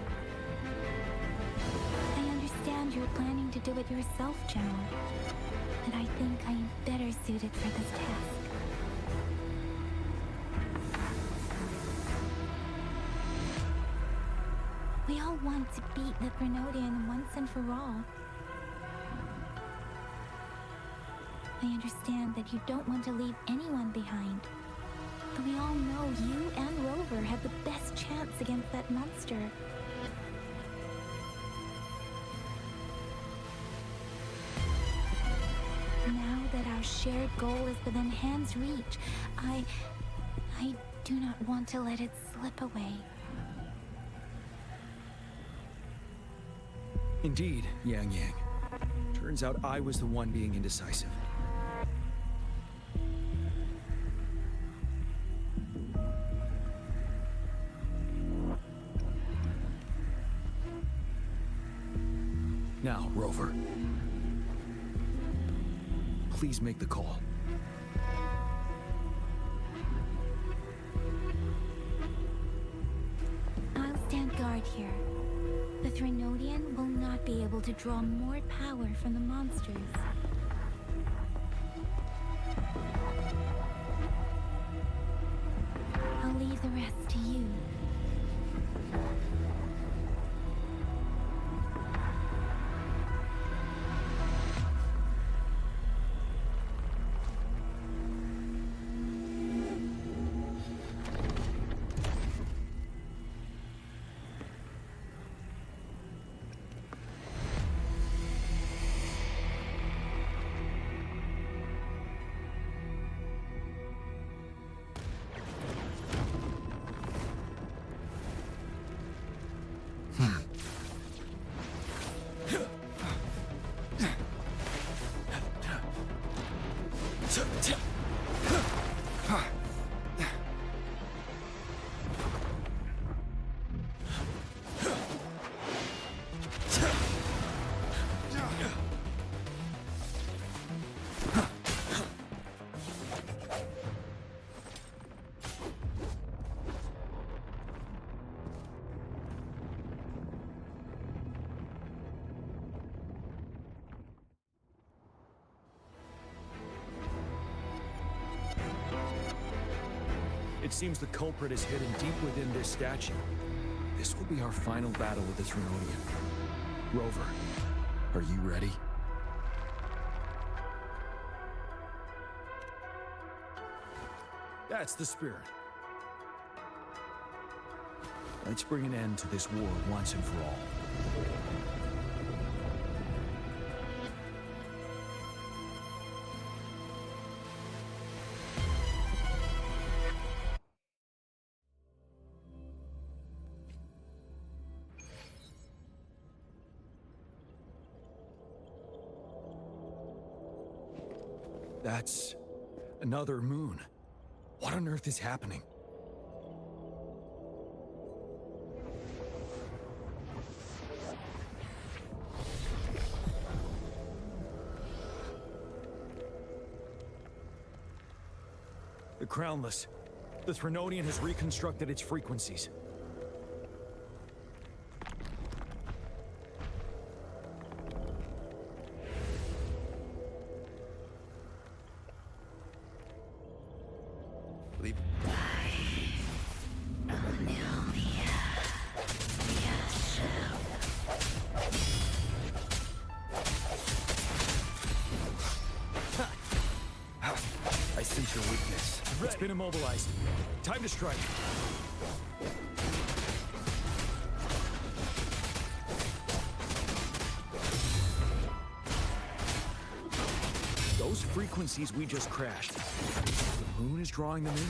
G: I understand you're planning to do it yourself, General. But I think I am better suited for this task. We all want to beat the Trinodian once and for all. I understand that you don't want to leave anyone behind. But we all know you and Rover have the best chance against that monster. Now that our shared goal is within hand's reach, I do not want to let it slip away.
B: Indeed, Yang. Turns out I was the one being indecisive. Now, Rover. Please make the call.
G: I'll stand guard here. The Trinodian will not be able to draw more power from the monsters. I'll leave the rest to you.
B: It seems the culprit is hidden deep within this statue. This will be our final battle with the Trinodian. Rover, are you ready? That's the spirit. Let's bring an end to this war once and for all. That's another moon. What on earth is happening? The Crownless. The Trinodian has reconstructed its frequencies.
M: Leave.
B: I sense your weakness. It's been immobilized. Time to strike. Those frequencies we just crashed. The moon is drawing them in?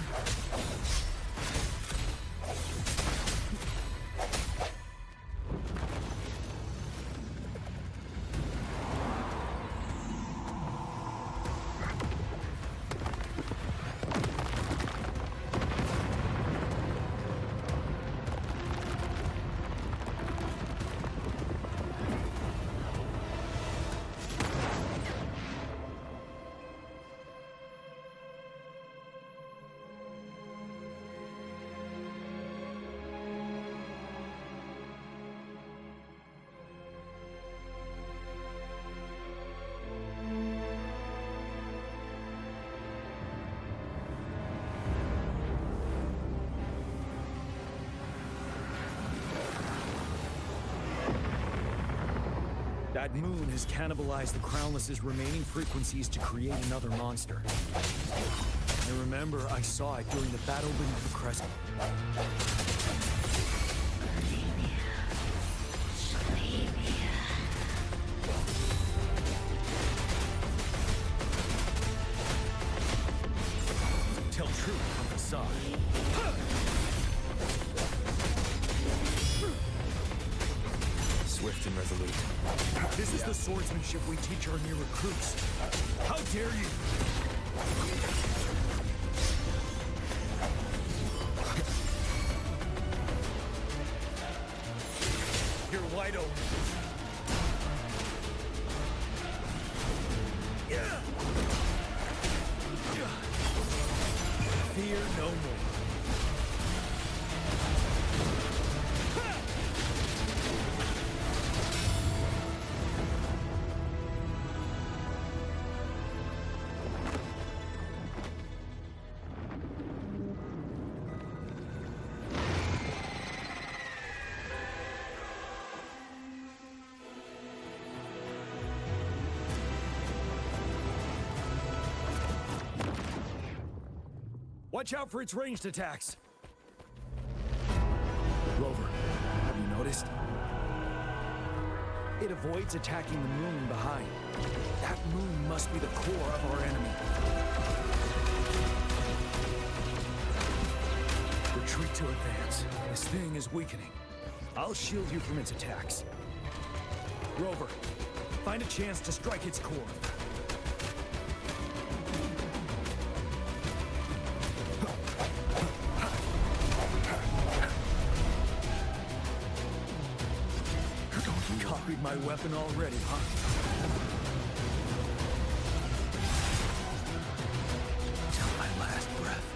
B: That moon has cannibalized the Crownless's remaining frequencies to create another monster. I remember I saw it during the battle beneath the Crescent. Tell truth from facade.
M: Swift and resolute.
B: This is the swordsmanship we teach our new recruits. How dare you! You're wide open. Fear no more. Watch out for its ranged attacks. Rover, have you noticed? It avoids attacking the moon behind. That moon must be the core of our enemy. Retreat to advance. This thing is weakening. I'll shield you from its attacks. Rover, find a chance to strike its core. Copied my weapon already, huh? Till my last breath.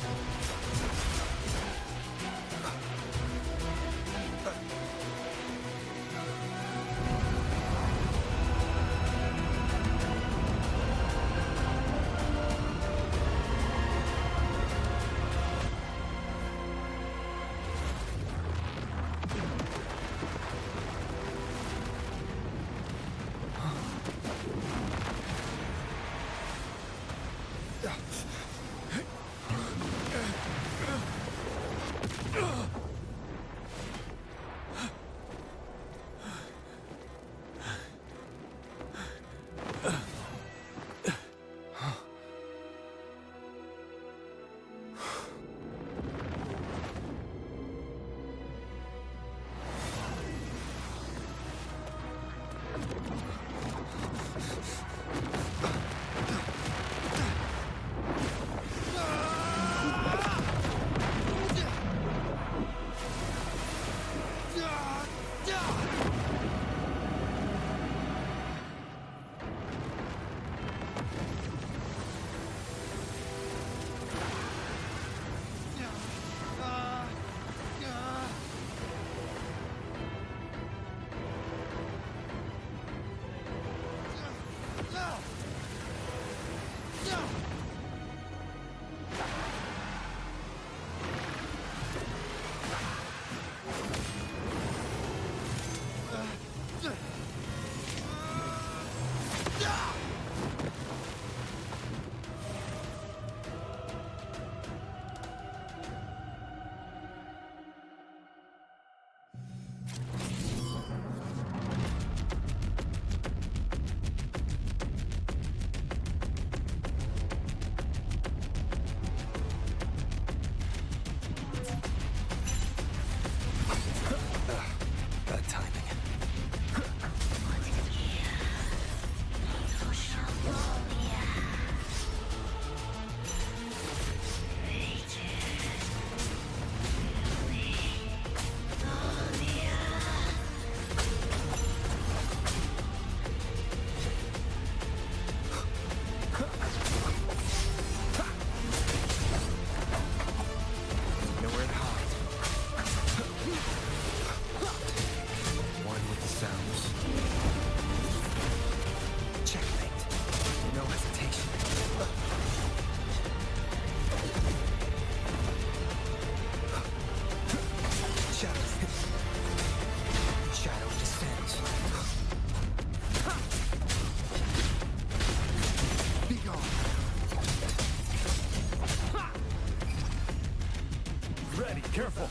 B: ready. Careful.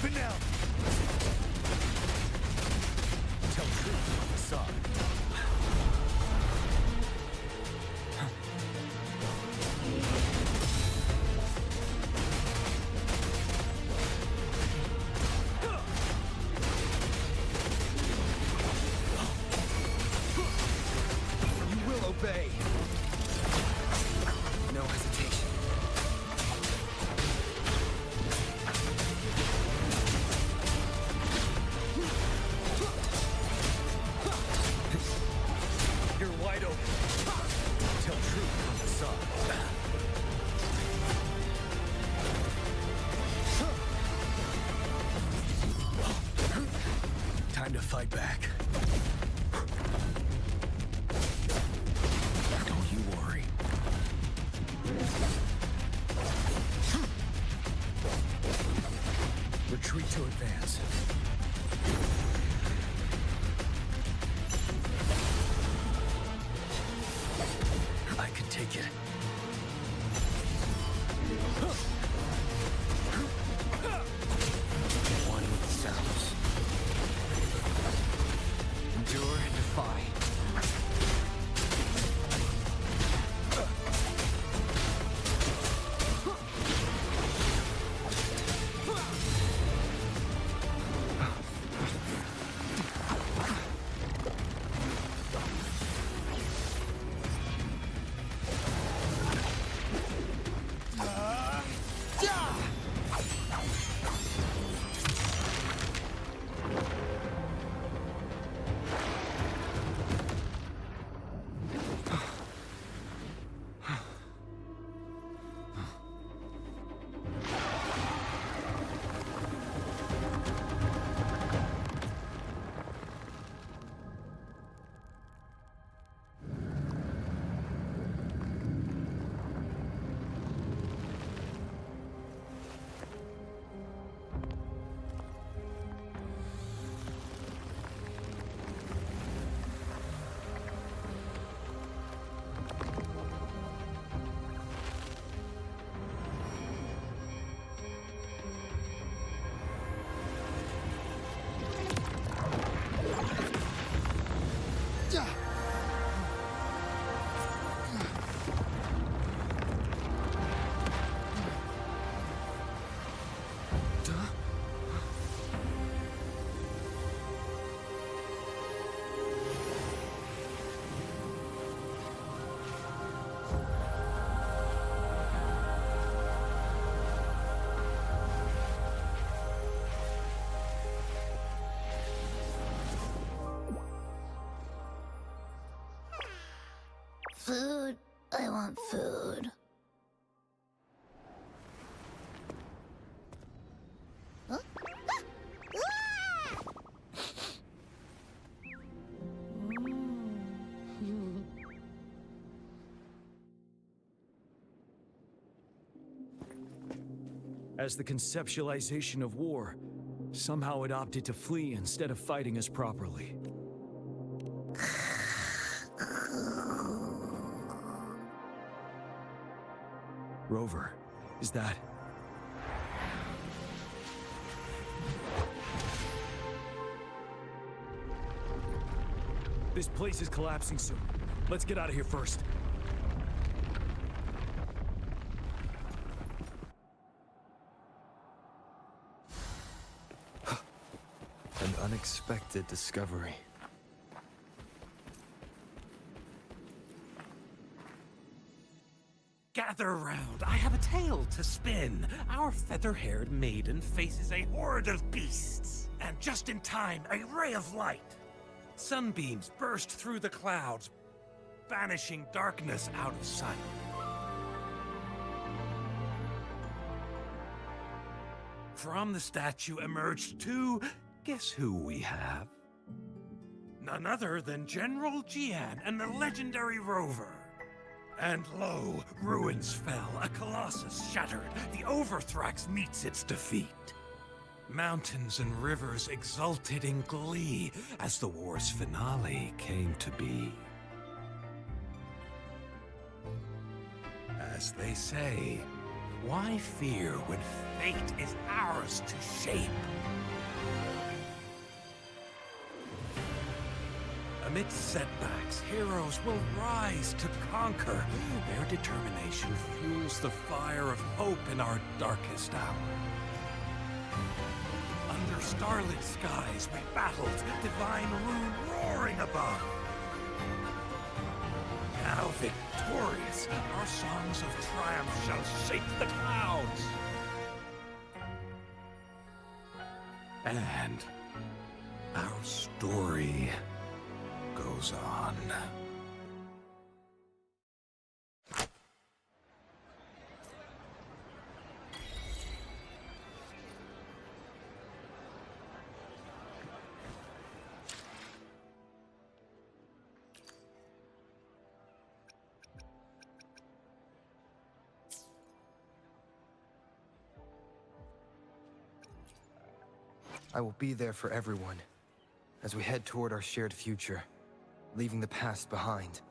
B: But now. Tell truth on the side. You will obey.
Q: No hesitation.
B: You're wide open. Tell truth on the side. Time to fight back. Don't you worry. Retreat to advance. I can take it.
Q: One with the sounds. Endure and defy.
G: Food. I want food. Huh?
B: As the conceptualization of war, somehow it opted to flee instead of fighting us properly. Rover, is that... This place is collapsing soon. Let's get out of here first.
Q: An unexpected discovery.
J: Gather round, I have a tale to spin. Our feather-haired maiden faces a horde of beasts. And just in time, a ray of light. Sunbeams burst through the clouds, banishing darkness out of sight. From the statue emerged two... Guess who we have? None other than General Jian and the legendary Rover. And lo, ruins fell, a colossus shattered, the Overthrax meets its defeat. Mountains and rivers exulted in glee as the war's finale came to be. As they say, why fear when fate is ours to shape? Amidst setbacks, heroes will rise to conquer. Their determination fuels the fire of hope in our darkest hour. Under starlit skies we battled, divine rune roaring above. Now victorious, our songs of triumph shall shake the clouds. And our story goes on.
Q: I will be there for everyone as we head toward our shared future, leaving the past behind.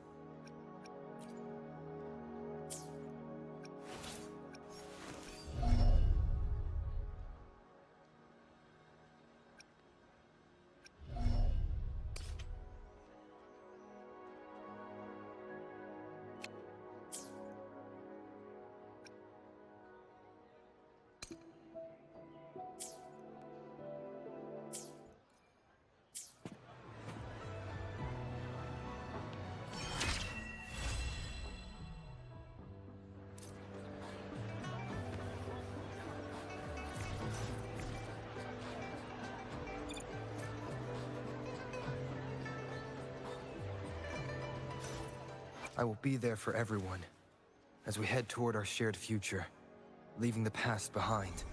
Q: I will be there for everyone as we head toward our shared future, leaving the past behind.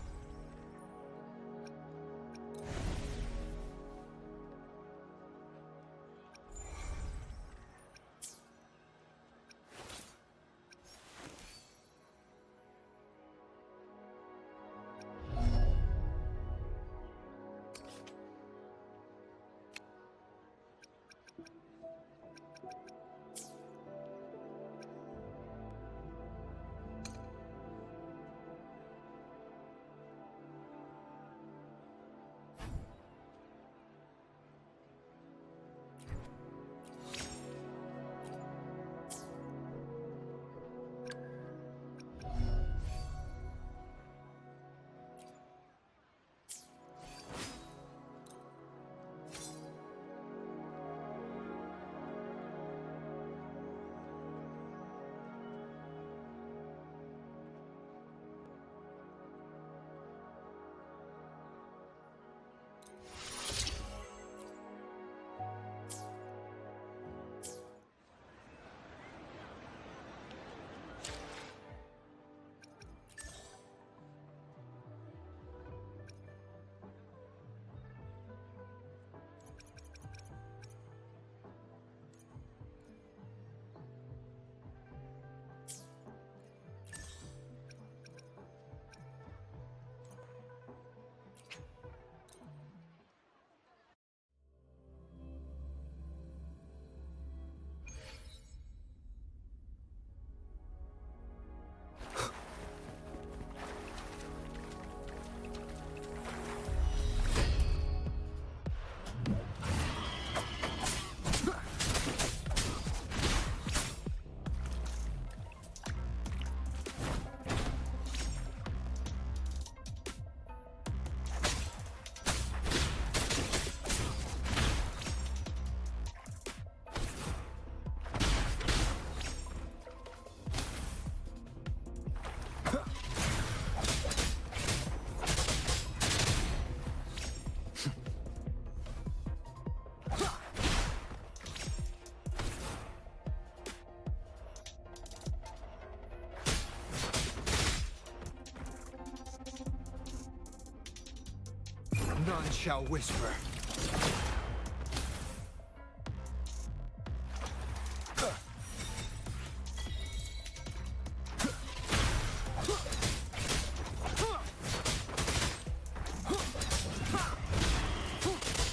Q: None shall whisper.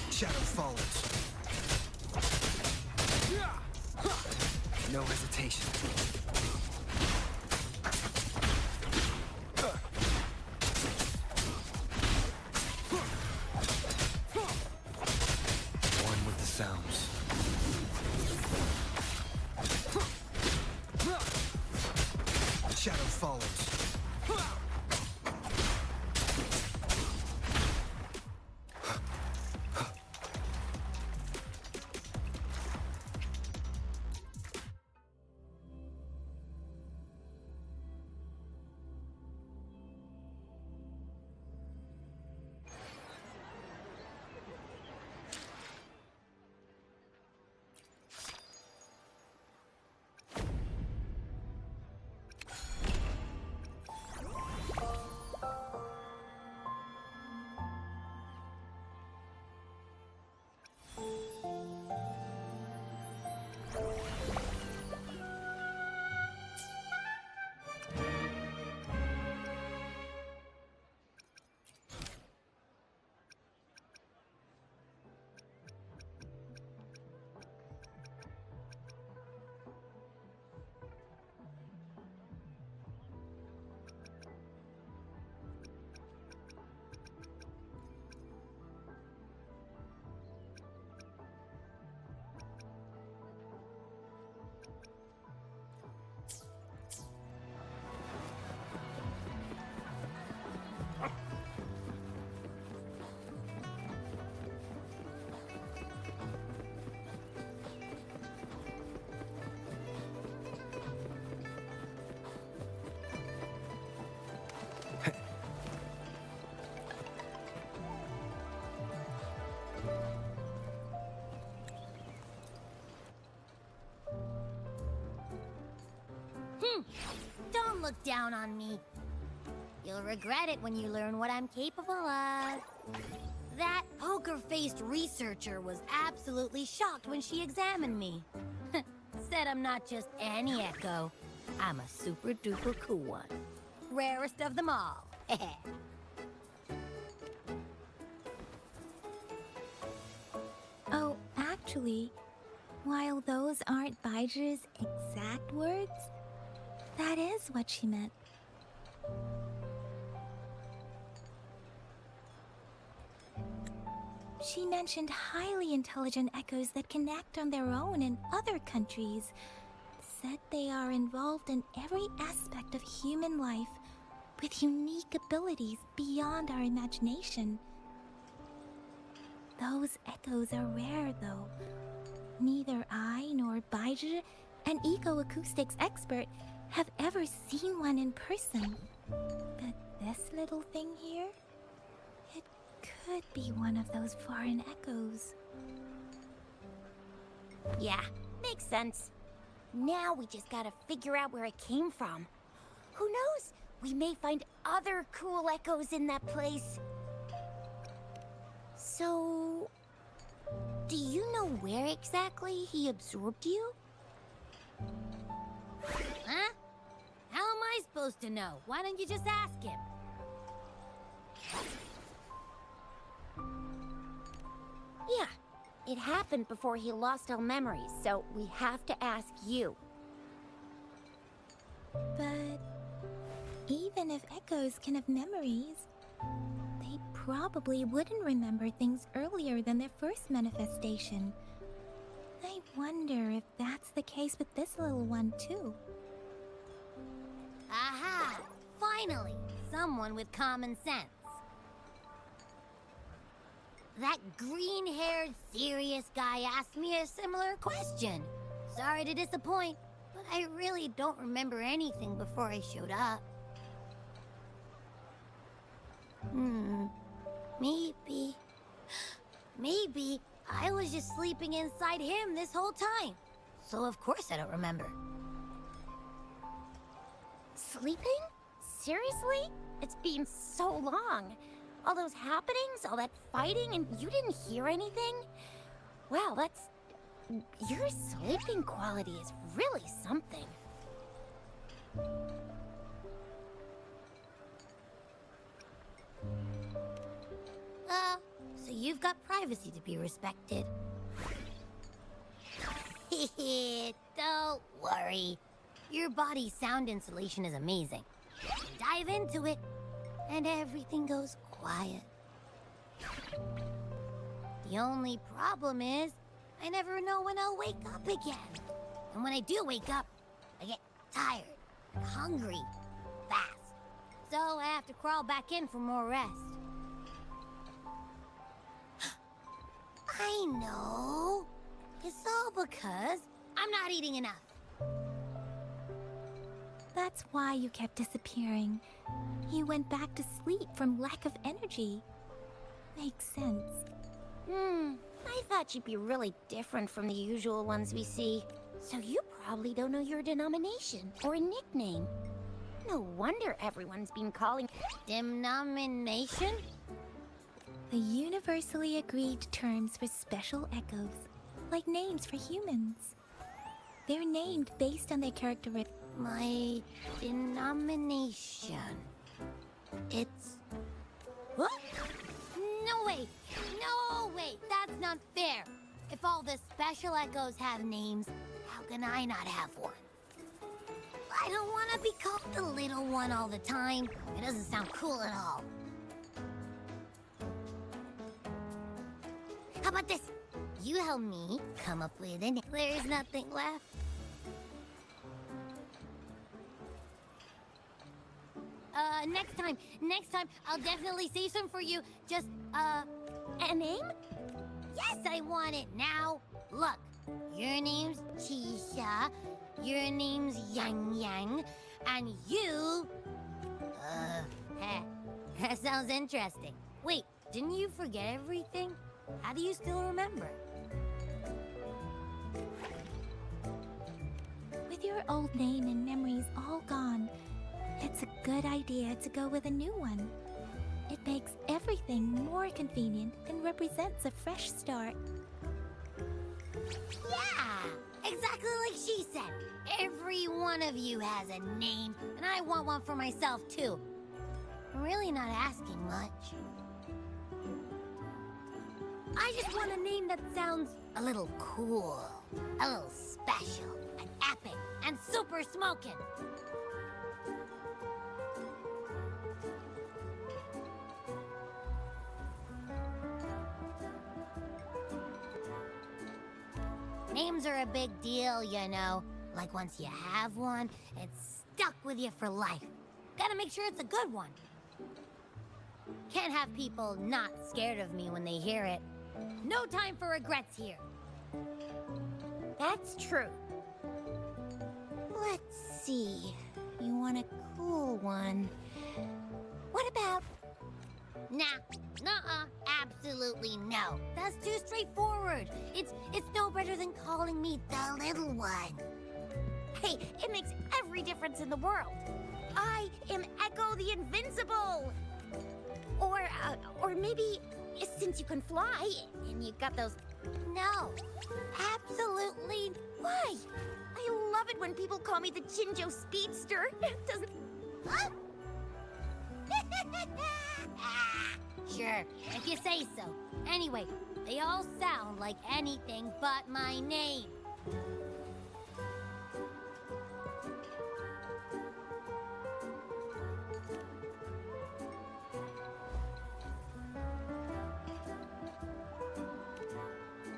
Q: Shadow follows. No hesitation. shadow follows.
D: Don't look down on me. You'll regret it when you learn what I'm capable of. That poker-faced researcher was absolutely shocked when she examined me. Said I'm not just any echo. I'm a super-duper cool one. Rarest of them all.
G: Oh, actually, while those aren't Baiji's exact words, that is what she meant. She mentioned highly intelligent echoes that can act on their own in other countries. Said they are involved in every aspect of human life with unique abilities beyond our imagination. Those echoes are rare, though. Neither I nor Baiji, an eco-acoustics expert, have ever seen one in person. But this little thing here, it could be one of those foreign echoes.
D: Yeah, makes sense. Now we just gotta figure out where it came from. Who knows? We may find other cool echoes in that place. So, do you know where exactly he absorbed you? Huh? How am I supposed to know? Why don't you just ask him? Yeah, it happened before he lost all memories, so we have to ask you.
G: But even if echoes can have memories, they probably wouldn't remember things earlier than their first manifestation. I wonder if that's the case with this little one, too.
D: Aha! Finally, someone with common sense. That green-haired, serious guy asked me a similar question. Sorry to disappoint, but I really don't remember anything before I showed up. Maybe I was just sleeping inside him this whole time. So of course I don't remember. Sleeping? Seriously? It's been so long. All those happenings, all that fighting, and you didn't hear anything? Wow, that's... Your sleeping quality is really something. So you've got privacy to be respected. Don't worry. Your body's sound insulation is amazing. Dive into it, and everything goes quiet. The only problem is, I never know when I'll wake up again. And when I do wake up, I get tired, hungry,
S: So I have to crawl back in for more rest. I know. It's all because I'm not eating enough.
G: That's why you kept disappearing. You went back to sleep from lack of energy. Makes sense.
D: I thought you'd be really different from the usual ones we see. So you probably don't know your denomination or a nickname. No wonder everyone's been calling...
S: Denomination?
G: The universally agreed terms for special echoes, like names for humans. They're named based on their characteristics.
S: My denomination. It's... What? No, wait. No, wait. That's not fair. If all the special echoes have names, how can I not have one? I don't want to be called the little one all the time. It doesn't sound cool at all. How about this? You help me come up with a name. There's nothing left. Next time, I'll definitely save some for you. Just, a name? Yes, I want it now. Look, your name's Tisha, your name's Yang Yang, and you... that sounds interesting. Wait, didn't you forget everything? How do you still remember?
G: With your old name and memories all gone, it's a good idea to go with a new one. It makes everything more convenient and represents a fresh start.
S: Yeah! Exactly like she said. Every one of you has a name, and I want one for myself, too. I'm really not asking much. I just want a name that sounds a little cool, a little special, and epic, and super smoking. Names are a big deal, you know. Like once you have one, it's stuck with you for life. Gotta make sure it's a good one. Can't have people not scared of me when they hear it. No time for regrets here.
D: That's true.
S: Let's see. You want a cool one. What about... Nah. Nuh-uh. Absolutely no. That's too straightforward. It's no better than calling me the little one.
D: Hey, it makes every difference in the world. I am Echo the Invincible. Or maybe since you can fly and you've got those...
S: No. Absolutely.
D: Why? I love it when people call me the Jinjo Speedster. Doesn't...
S: Huh? Sure, if you say so. Anyway, they all sound like anything but my name.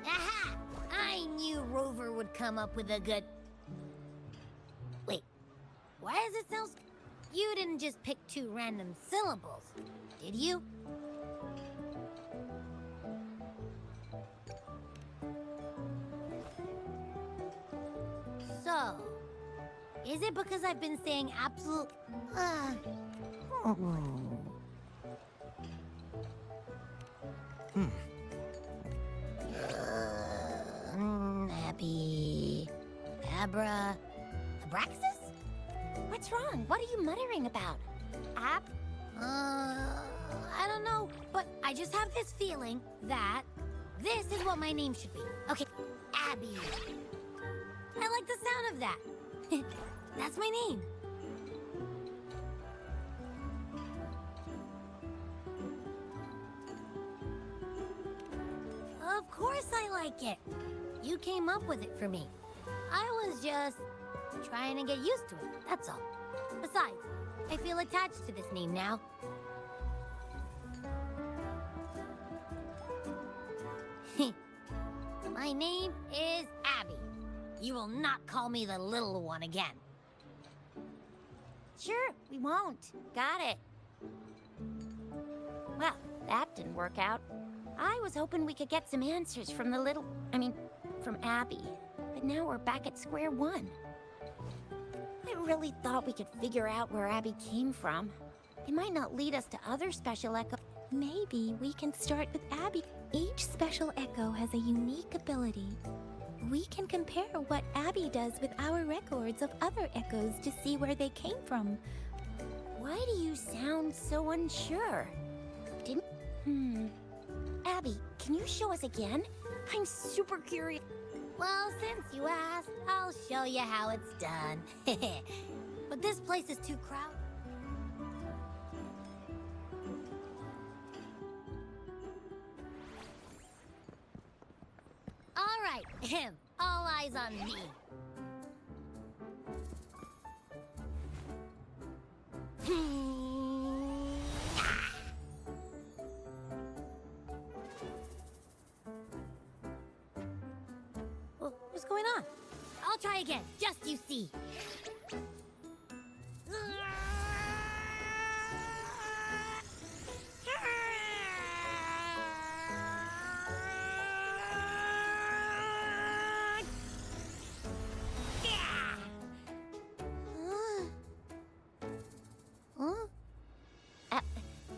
S: Aha! I knew Rover would come up with a good... Wait, why does it sound... You didn't just pick two random syllables, did you? So, is it because I've been saying absolute... Abby... Abraxas?
D: What's wrong? What are you muttering about?
S: I don't know, but I just have this feeling that this is what my name should be. Okay, Abby. I like the sound of that. That's my name. Of course I like it. You came up with it for me. I was just trying to get used to it, that's all. Besides, I feel attached to this name now. My name is Abby. You will not call me the little one again.
D: Sure, we won't. Got it. Well, that didn't work out. I was hoping we could get some answers from from Abby. But now we're back at square one. I really thought we could figure out where Abby came from. It might not lead us to other special echo.
G: Maybe we can start with Abby. Each special echo has a unique ability. We can compare what Abby does with our records of other echoes to see where they came from.
D: Why do you sound so unsure? Abby, can you show us again? I'm super curious.
I: Well, since you asked, I'll show you how it's done. But this place is too crowded. All right, all eyes on me.
D: What's going on?
I: I'll try again, just you see.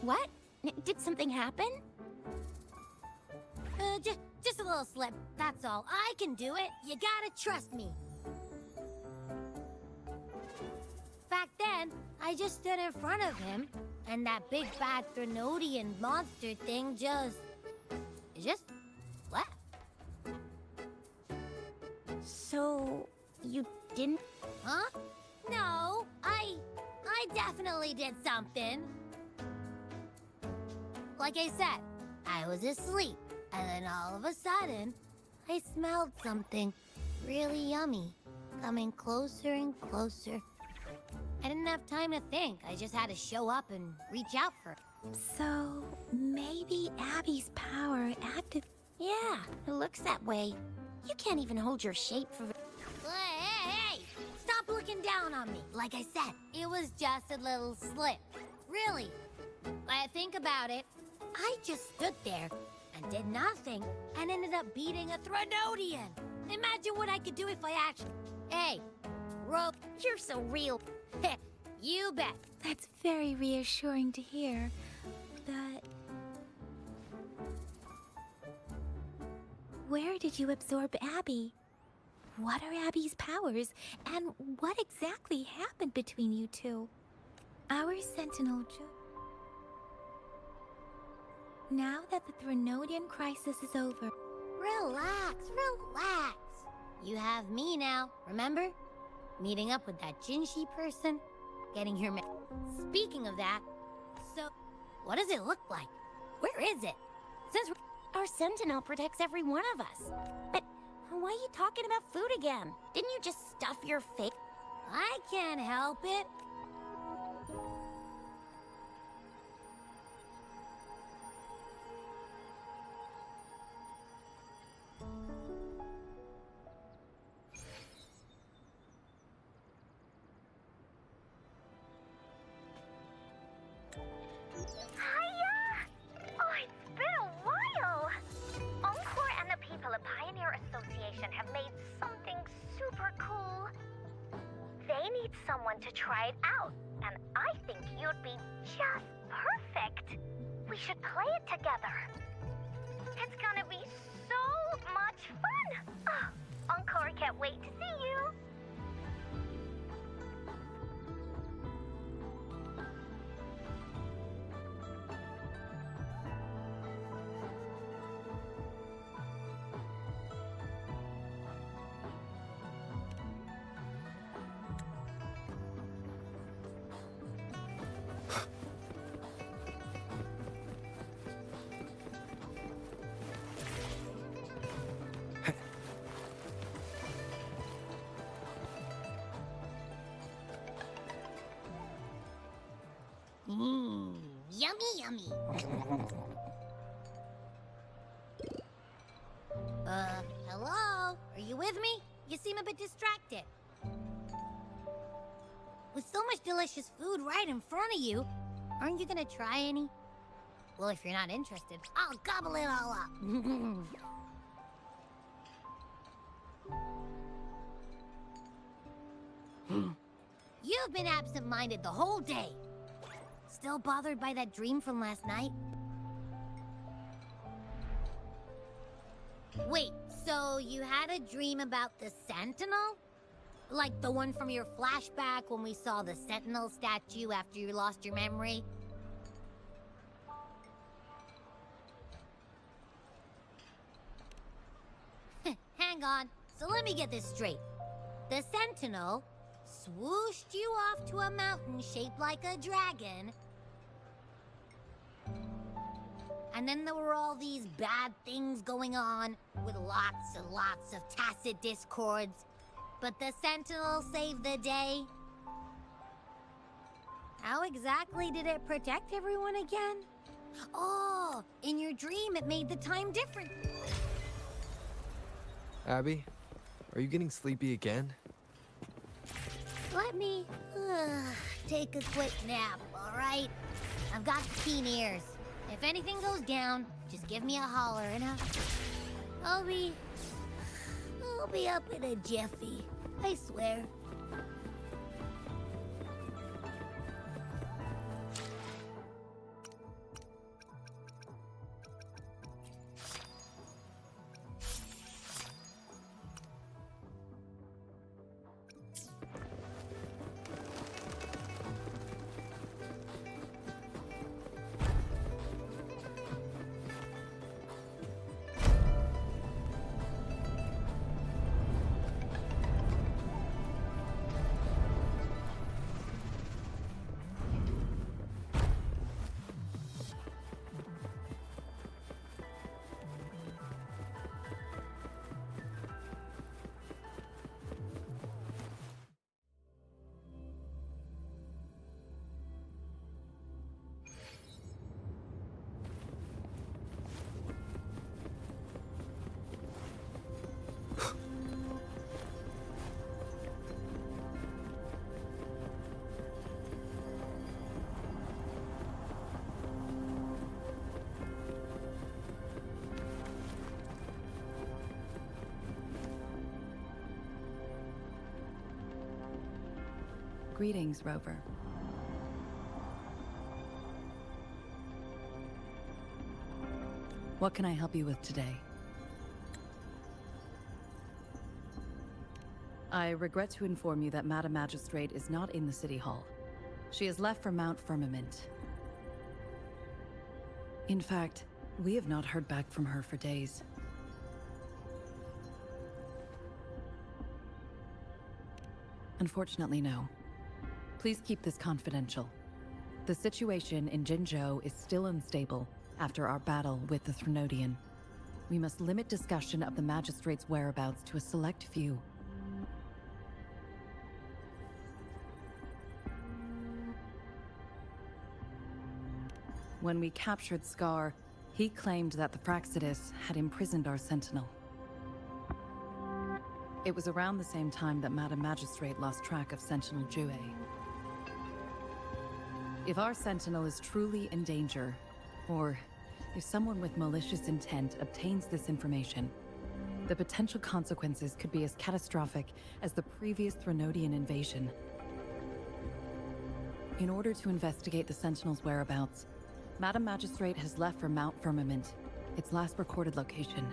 D: What? Did something happen?
I: Just a little slip, that's all. I can do it. You gotta trust me. Back then, I just stood in front of him, and that big bad Threnodian monster thing just left.
D: So, you didn't?
I: Huh? No, I definitely did something. Like I said, I was asleep, and then all of a sudden, I smelled something really yummy, coming closer and closer. I didn't have time to think. I just had to show up and reach out for it.
G: So, maybe Abby's power active.
D: Yeah, it looks that way. You can't even hold your shape for...
I: Hey! Stop looking down on me. Like I said, it was just a little slip. Really. When I think about it, I just stood there and did nothing and ended up beating a Threnodian. Imagine what I could do if I actually... Hey, Rope,
D: you're so real.
I: You bet.
G: That's very reassuring to hear. But... where did you absorb Abby? What are Abby's powers? And what exactly happened between you two? Our Sentinel... Now that the Threnodian crisis is over...
I: Relax, relax. You have me now, remember? Meeting up with that Jinshi person, getting your Speaking of that, so what does it look like? Where is it? Since
D: our Sentinel protects every one of us. But why are you talking about food again? Didn't you just stuff your face?
I: I can't help it.
T: Someone to try it out, and I think you'd be just perfect. We should play it together. It's gonna be so much fun. Oh, Encore can't wait to see you.
I: Yummy, yummy. Hello? Are you with me? You seem a bit distracted.
T: With so much delicious food right in front of you, aren't you gonna try any? Well, if you're not interested, I'll gobble it all up. You've been absent-minded the whole day. Still bothered by that dream from last night? Wait, so you had a dream about the Sentinel? Like the one from your flashback when we saw the Sentinel statue after you lost your memory? Hang on, so let me get this straight. The Sentinel swooshed you off to a mountain shaped like a dragon. And then there were all these bad things going on, with lots and lots of tacit discords. But the Sentinel saved the day. How exactly did it protect everyone again? Oh, in your dream it made the time different.
Q: Abby, are you getting sleepy again?
T: Let me take a quick nap, all right? I've got keen ears. If anything goes down, just give me a holler and I'll be up in a jiffy, I swear.
U: Greetings, Rover. What can I help you with today? I regret to inform you that Madam Magistrate is not in the City Hall. She has left for Mount Firmament. In fact, we have not heard back from her for days. Unfortunately, no. Please keep this confidential. The situation in Jinzhou is still unstable after our battle with the Threnodian. We must limit discussion of the Magistrate's whereabouts to a select few. When we captured Scar, he claimed that the Fraxidus had imprisoned our Sentinel. It was around the same time that Madam Magistrate lost track of Sentinel Jue. If our Sentinel is truly in danger, or if someone with malicious intent obtains this information, the potential consequences could be as catastrophic as the previous Threnodian invasion. In order to investigate the Sentinel's whereabouts, Madam Magistrate has left for Mount Firmament, its last recorded location.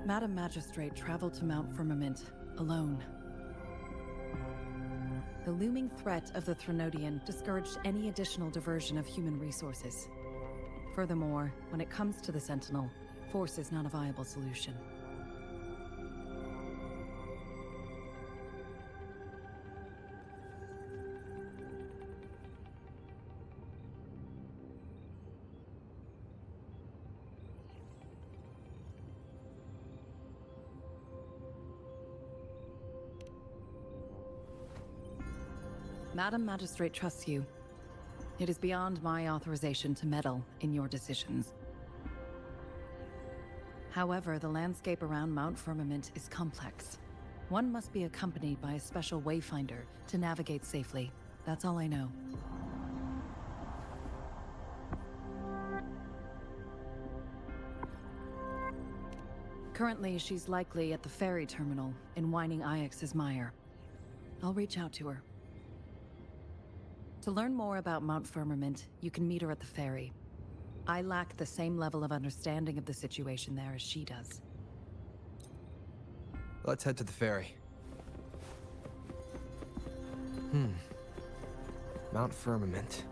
U: Madam Magistrate traveled to Mount Firmament alone. The looming threat of the Threnodian discouraged any additional diversion of human resources. Furthermore, when it comes to the Sentinel, force is not a viable solution. Madam Magistrate trusts you. It is beyond my authorization to meddle in your decisions. However, the landscape around Mount Firmament is complex. One must be accompanied by a special wayfinder to navigate safely. That's all I know. Currently, she's likely at the ferry terminal in Whining Ix's mire. I'll reach out to her. To learn more about Mount Firmament, you can meet her at the ferry. I lack the same level of understanding of the situation there as she does.
Q: Let's head to the ferry. Mount Firmament.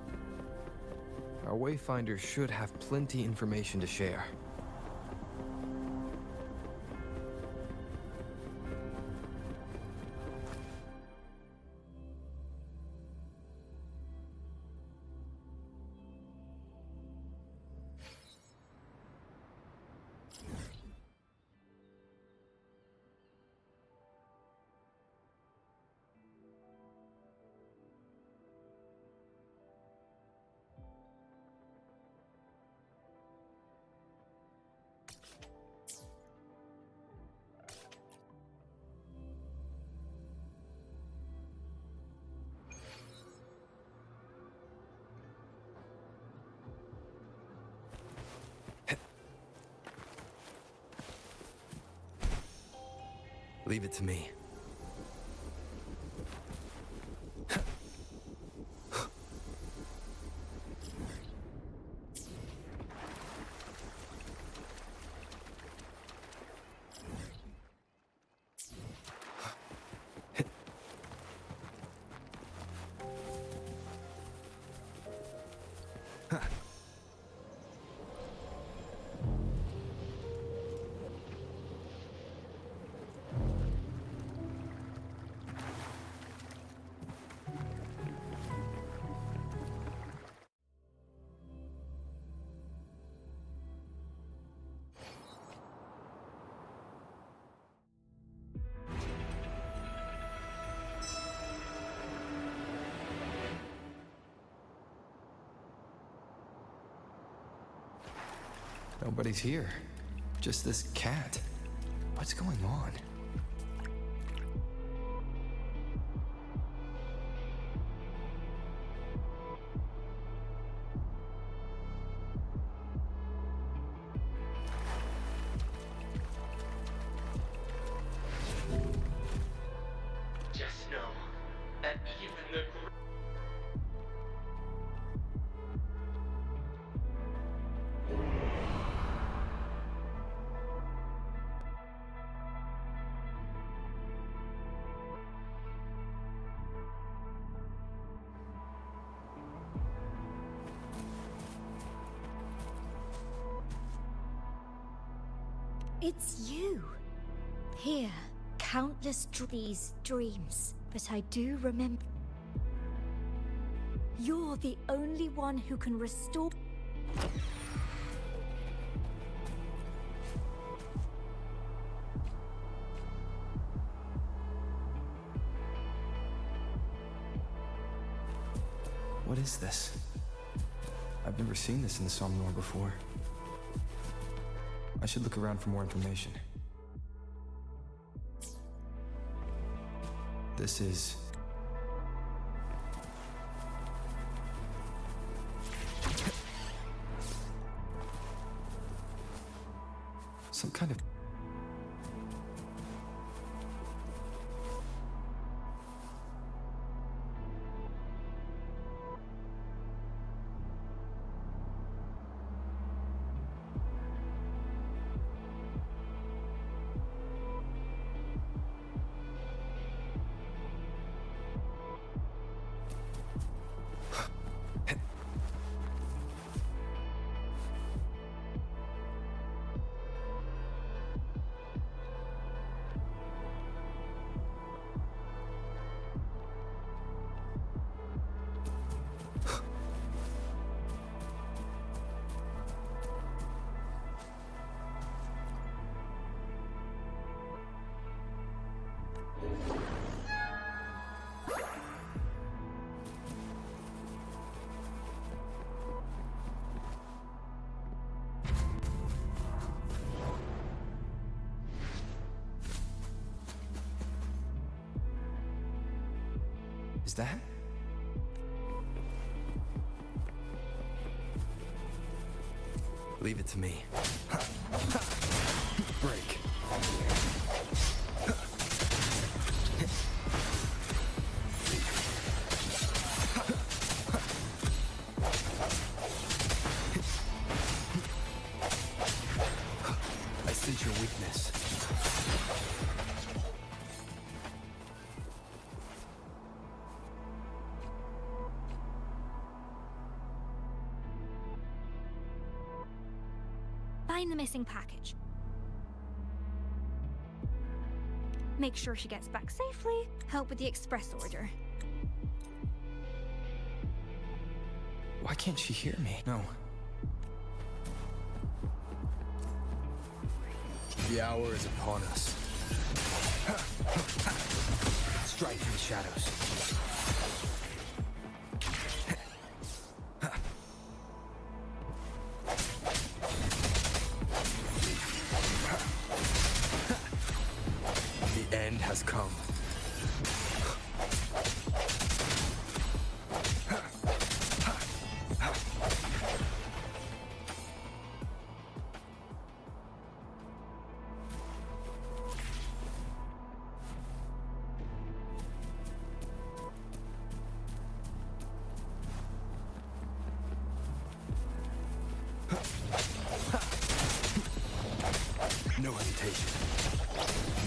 Q: Our wayfinders should have plenty information to share. Leave it to me. Nobody's here. Just this cat. What's going on?
O: Just know that even the
G: It's you. Here, countless these dreams, but I do remember. You're the only one who can restore.
Q: What is this? I've never seen this in the Somnor before. I should look around for more information. This is... some kind of... that? Leave it to me. Break. I sense your weakness.
G: Find the missing package. Make sure she gets back safely. Help with the express order.
Q: Why can't she hear me? No. The hour is upon us. Strike from the shadows. The end has come. No hesitation.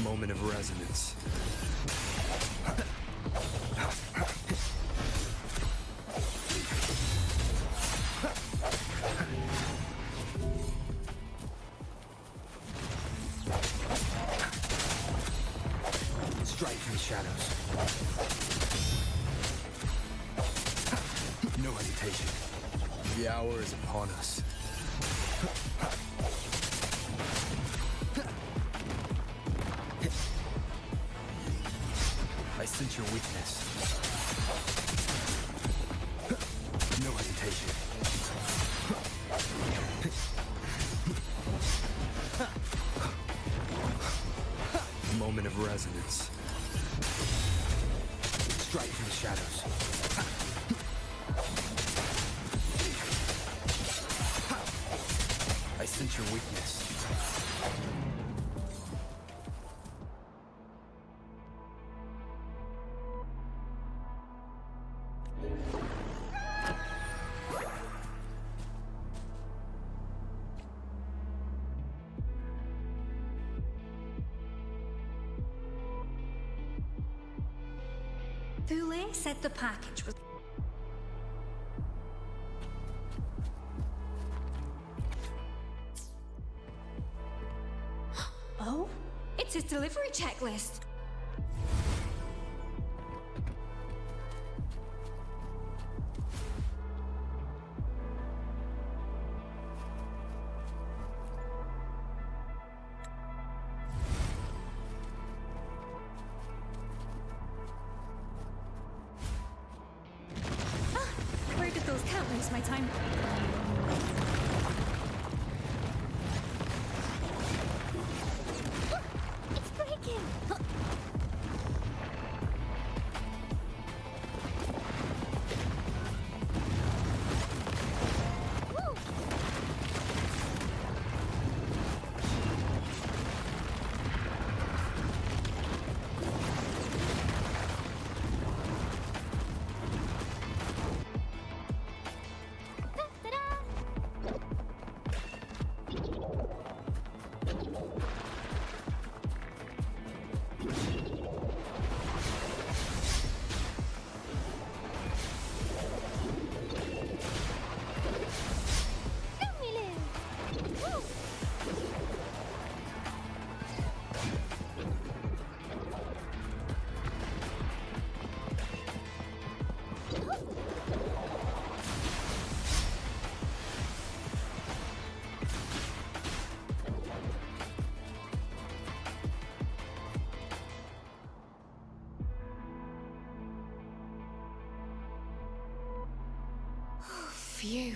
Q: Moment of resonance. Strike from the shadows. No hesitation. The hour is upon us. I sense your weakness. No hesitation. Moment of resonance. Strike from the shadows. I sense your weakness.
G: Thule said the package was... Oh? It's his delivery checklist. Where did those count waste my time?
T: It's breaking!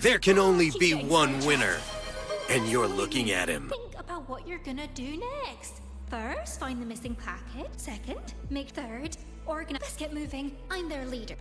E: There can only be one winner, and you're looking at him.
G: Think about what you're gonna do next. First, find the missing packet. Second, make third, organize. Let's get moving. I'm their leader.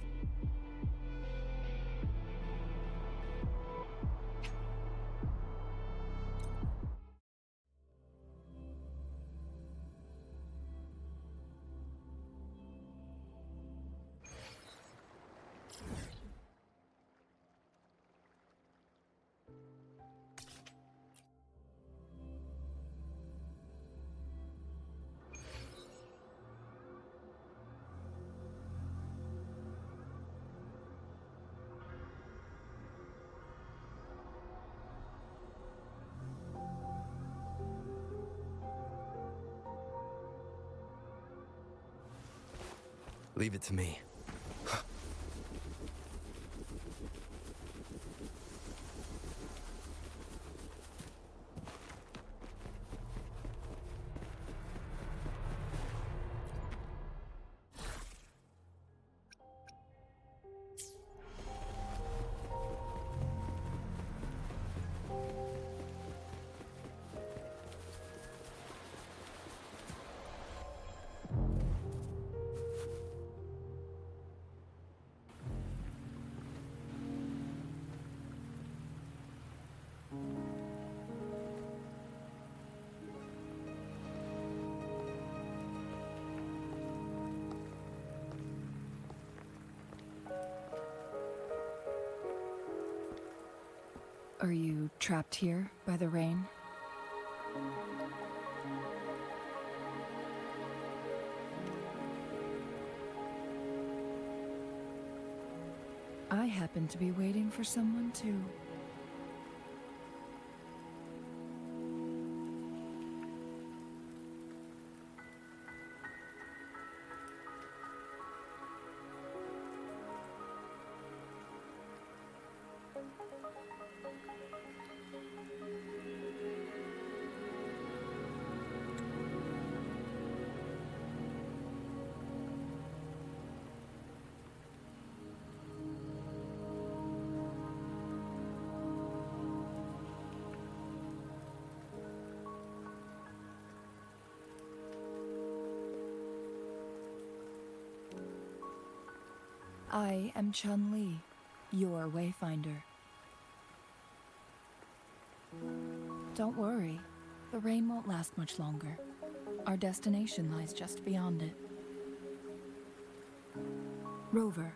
Q: Leave it to me.
U: Are you trapped here by the rain? I happen to be waiting for someone too. I am Chun-Li, your wayfinder. Don't worry, the rain won't last much longer. Our destination lies just beyond it. Rover,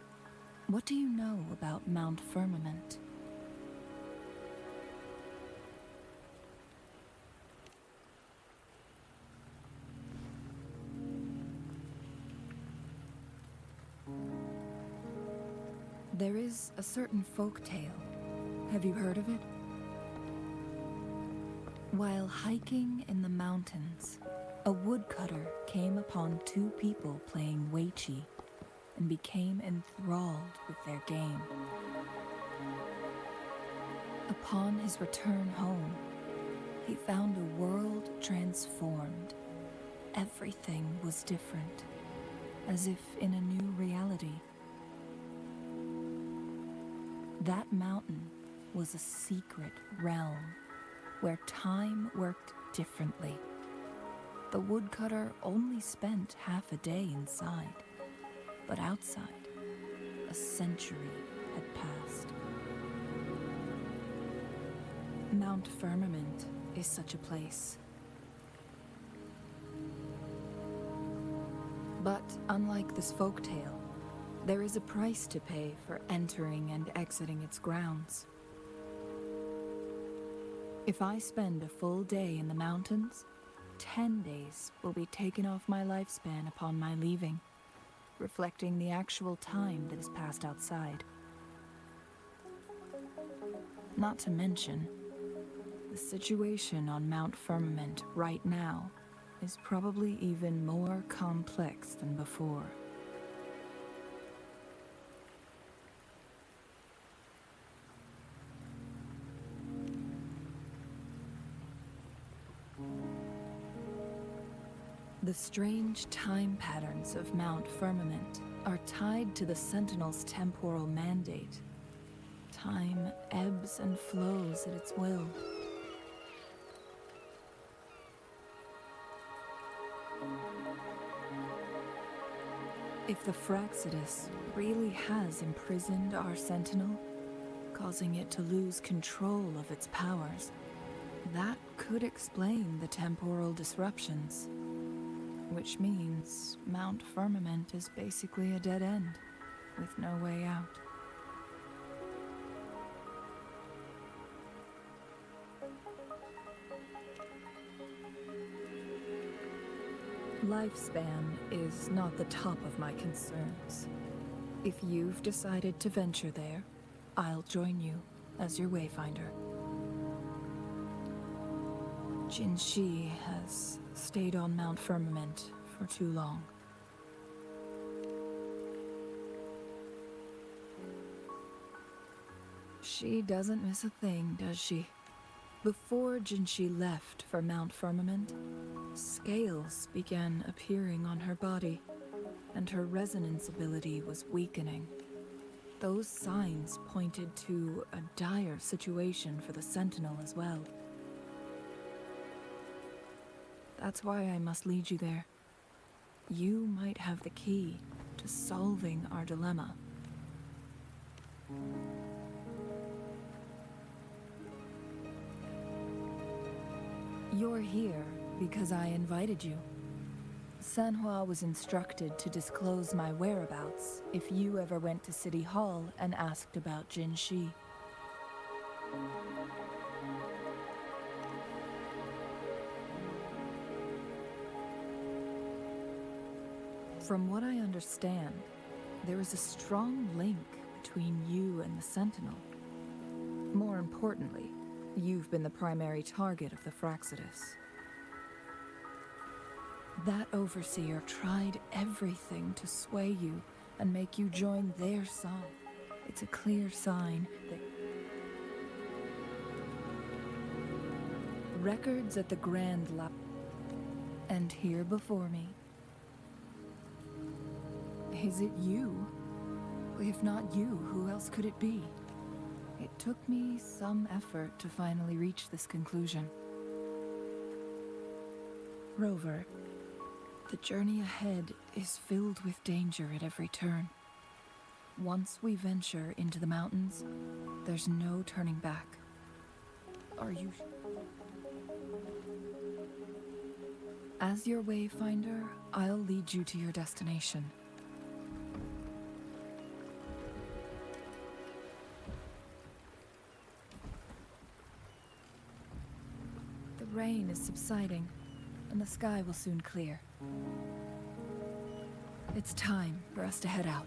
U: what do you know about Mount Firmament? There is a certain folk tale. Have you heard of it? While hiking in the mountains, a woodcutter came upon two people playing wuuuuwa and became enthralled with their game. Upon his return home, he found a world transformed. Everything was different, as if in a new reality. That mountain was a secret realm where time worked differently. The woodcutter only spent half a day inside, but outside, a century had passed. Mount Firmament is such a place. But unlike this folktale, there is a price to pay for entering and exiting its grounds. If I spend a full day in the mountains, 10 days will be taken off my lifespan upon my leaving, reflecting the actual time that is passed outside. Not to mention, the situation on Mount Firmament right now is probably even more complex than before. The strange time patterns of Mount Firmament are tied to the Sentinel's temporal mandate. Time ebbs and flows at its will. If the Fraxidus really has imprisoned our Sentinel, causing it to lose control of its powers, that could explain the temporal disruptions. Which means Mount Firmament is basically a dead end, with no way out. Lifespan is not the top of my concerns. If you've decided to venture there, I'll join you as your wayfinder. Jin Shi has stayed on Mount Firmament for too long.
A: She doesn't miss a thing, does she? Before Jinshi left for Mount Firmament, scales began appearing on her body, and her resonance ability was weakening. Those signs pointed to a dire situation for the Sentinel as well. That's why I must lead you there. You might have the key to solving our dilemma. You're here because I invited you. Sanhua was instructed to disclose my whereabouts if you ever went to City Hall and asked about Jinshi. From what I understand, there is a strong link between you and the Sentinel. More importantly, you've been the primary target of the Fraxidus. That overseer tried everything to sway you and make you join their side. It's a clear sign that records at the Grand Lab, and here before me. Is it you? If not you, who else could it be? It took me some effort to finally reach this conclusion. Rover, the journey ahead is filled with danger at every turn. Once we venture into the mountains, there's no turning back. Are you... As your wayfinder, I'll lead you to your destination. The rain is subsiding, and the sky will soon clear. It's time for us to head out.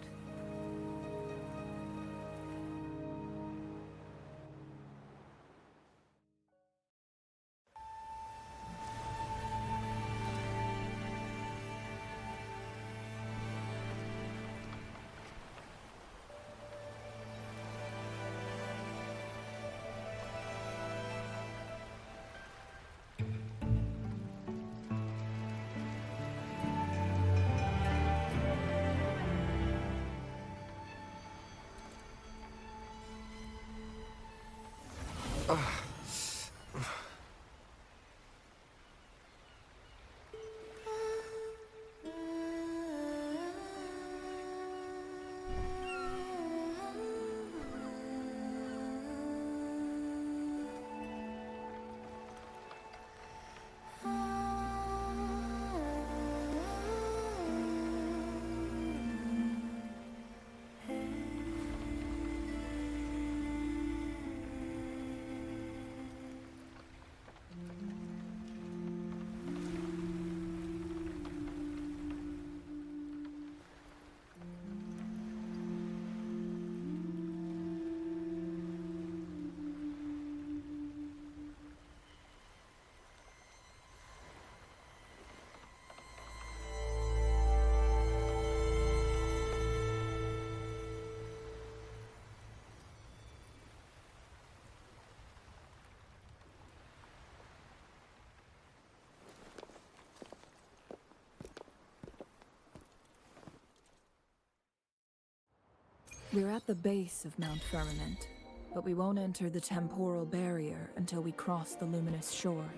A: We're at the base of Mount Firmament, but we won't enter the temporal barrier until we cross the luminous shore.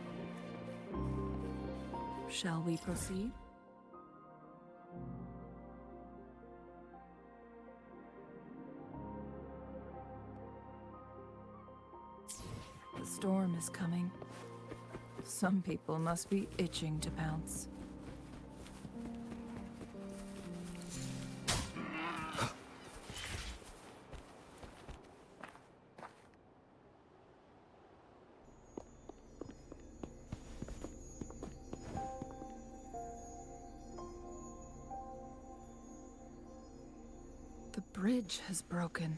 A: Shall we proceed? The storm is coming. Some people must be itching to pounce. The bridge has broken.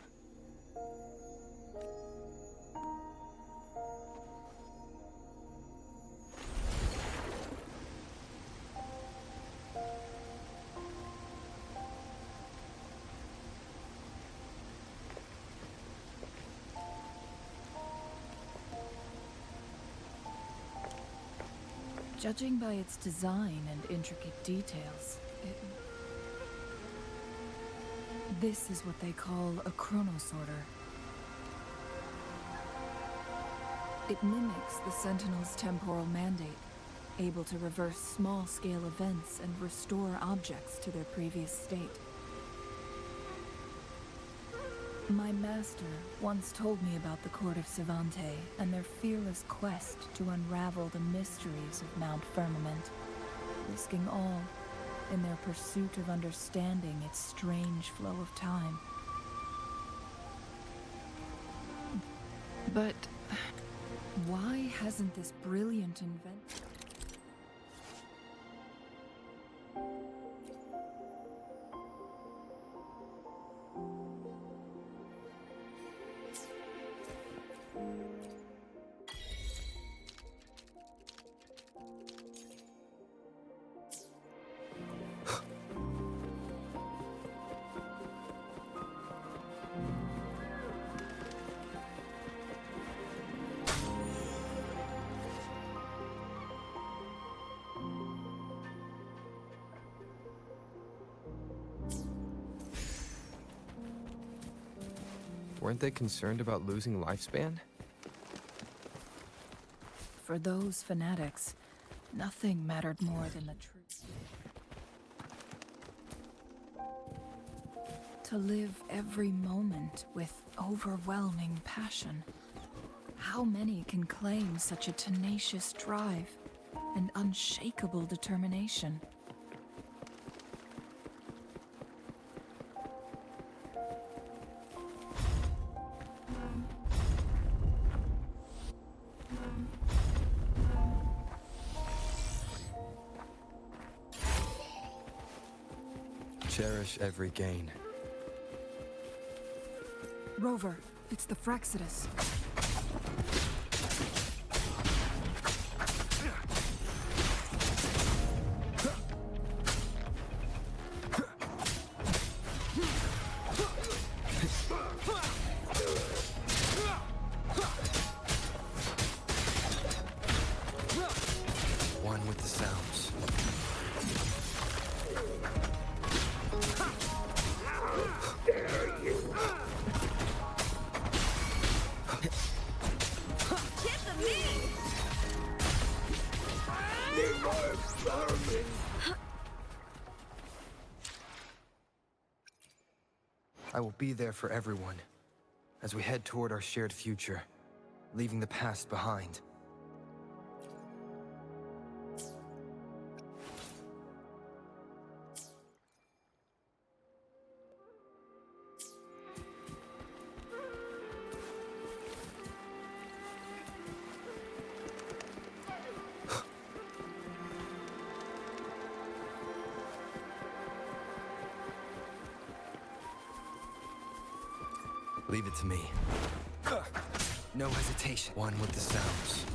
A: Judging by its design and intricate details, this is what they call a chronosorter. It mimics the Sentinel's temporal mandate, able to reverse small-scale events and restore objects to their previous state. My master once told me about the court of Savante and their fearless quest to unravel the mysteries of Mount Firmament, risking all in their pursuit of understanding its strange flow of time. But why hasn't this brilliant invention...
M: Weren't they concerned about losing lifespan?
A: For those fanatics, nothing mattered more than the truth. To live every moment with overwhelming passion. How many can claim such a tenacious drive and unshakable determination?
Q: Cherish every gain.
A: Rover, it's the Fraxidus.
Q: One with the sounds. I will be there for everyone as we head toward our shared future, leaving the past behind. Leave it to me. No hesitation. One with the sounds.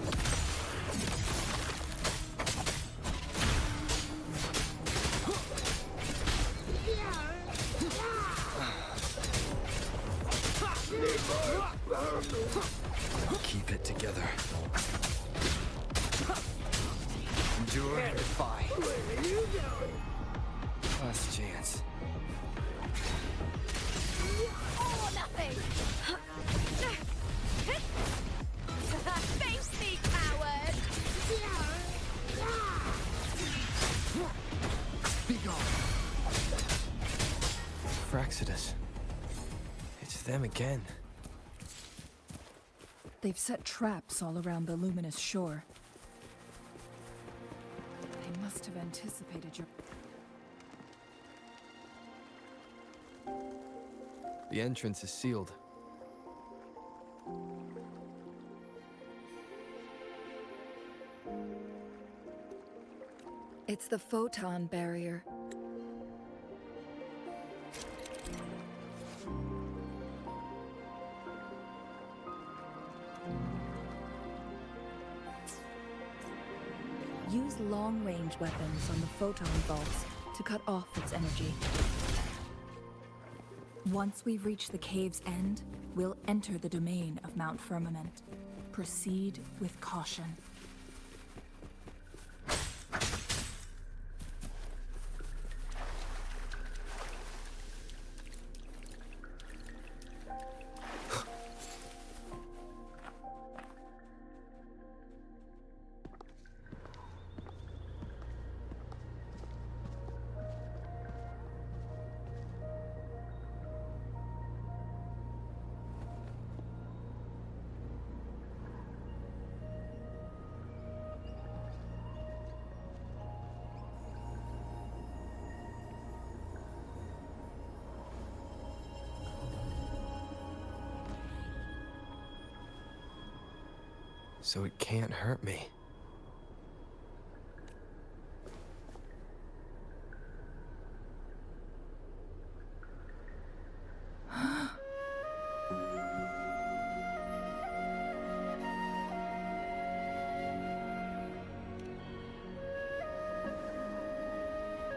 Q: Keep it together. Endure and defy. Where are you going? Last chance.
T: Oh, nothing! Face me, coward!
Q: Be gone! Fraxidus. It's them again.
A: They've set traps all around the luminous shore. They must have anticipated your...
M: The entrance is sealed.
A: It's the photon barrier. Use long-range weapons on the photon vaults to cut off its energy. Once we reach the cave's end, we'll enter the domain of Mount Firmament. Proceed with caution.
Q: so it can't hurt me.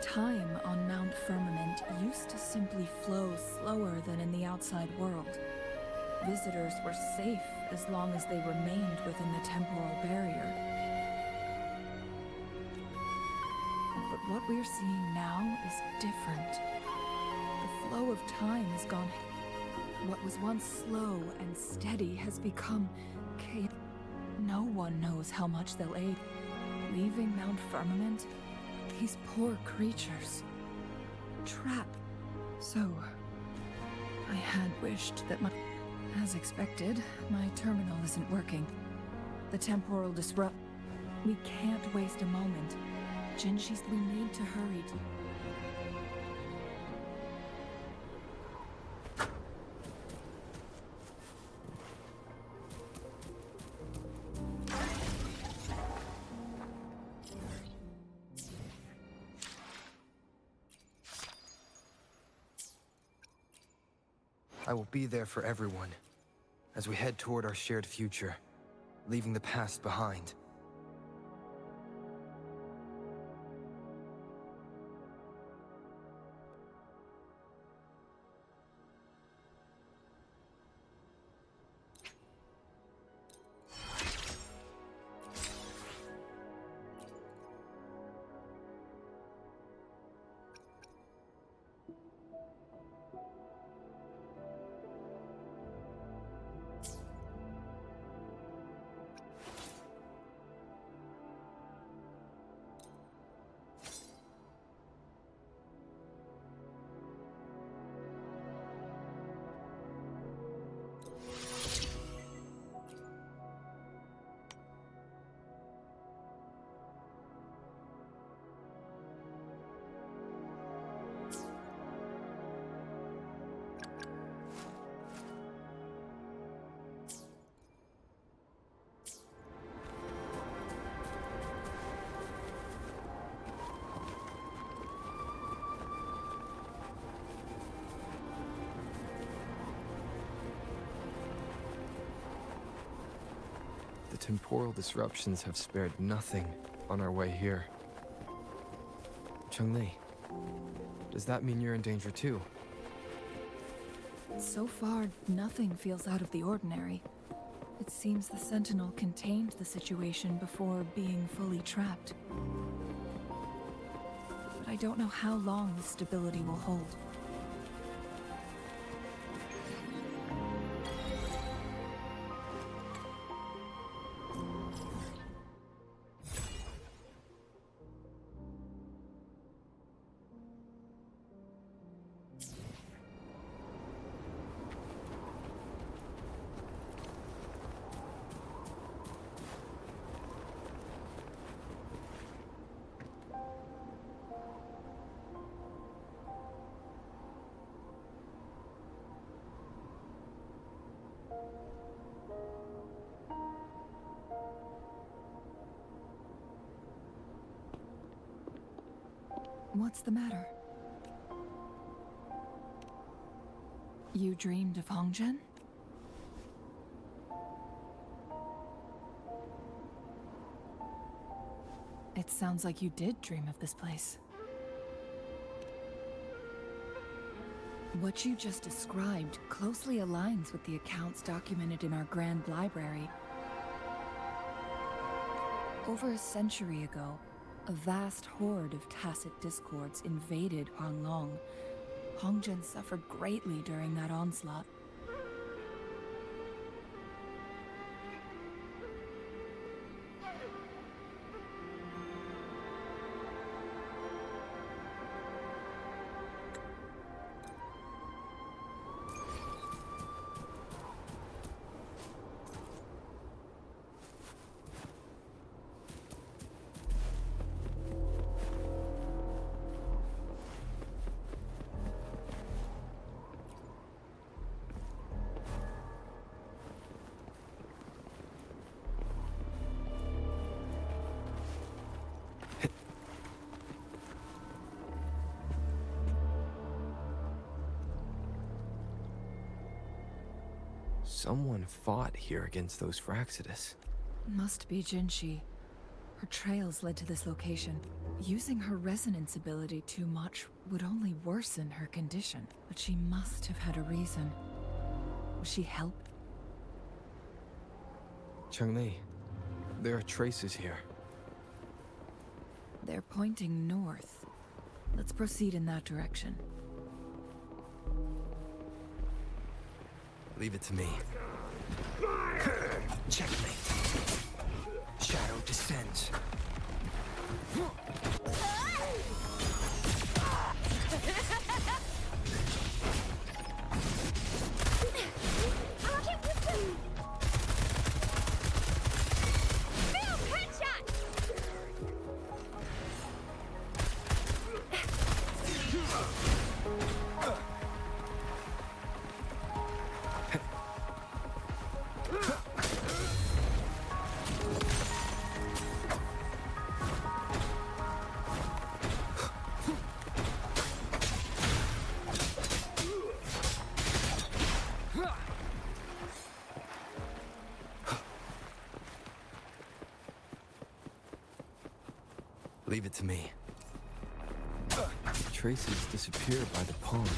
A: Time on Mount Firmament used to simply flow slower than in the outside world. Visitors were safe as long as they remained within the temporal barrier. But what we're seeing now is different. The flow of time has gone. What was once slow and steady has become chaos. No one knows how much they'll aid. Leaving Mount Firmament, these poor creatures, trapped. So, I had wished that as expected, my terminal isn't working. The temporal disrupt. We can't waste a moment. Jinshi's, we need to hurry.
Q: I will be there for everyone, as we head toward our shared future, leaving the past behind. The temporal disruptions have spared nothing on our way here. Chun-Li, does that mean you're in danger too?
A: So far, nothing feels out of the ordinary. It seems the Sentinel contained the situation before being fully trapped. But I don't know how long this stability will hold. What's the matter? You dreamed of Hongzhen? It sounds like you did dream of this place. What you just described closely aligns with the accounts documented in our Grand Library. Over a century ago, a vast horde of tacit discords invaded Huanglong. Hongzhen suffered greatly during that onslaught.
Q: Someone fought here against those Fraxidus.
A: Must be Jinshi. Her trails led to this location. Using her resonance ability too much would only worsen her condition. But she must have had a reason. Was she helped?
Q: Changli, there are traces here.
A: They're pointing north. Let's proceed in that direction.
Q: Leave it to me. Checkmate. Shadow descends. Leave it to me. Traces disappeared by the pond.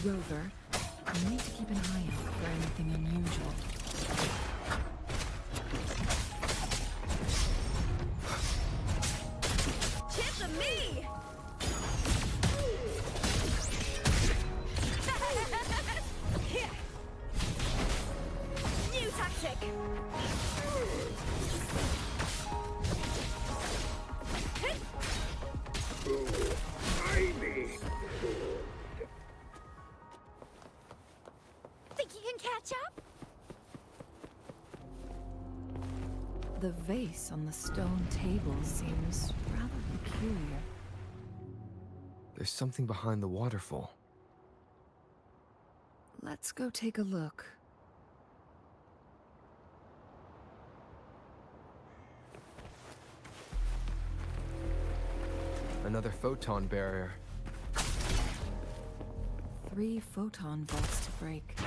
A: Rover, you need to keep an eye out for anything unusual.
L: Tip of me! New tactic!
G: Think you can catch up?
A: The vase on the stone table seems rather peculiar.
Q: There's something behind the waterfall.
A: Let's go take a look.
Q: Another photon barrier.
A: 3 photon vaults to break.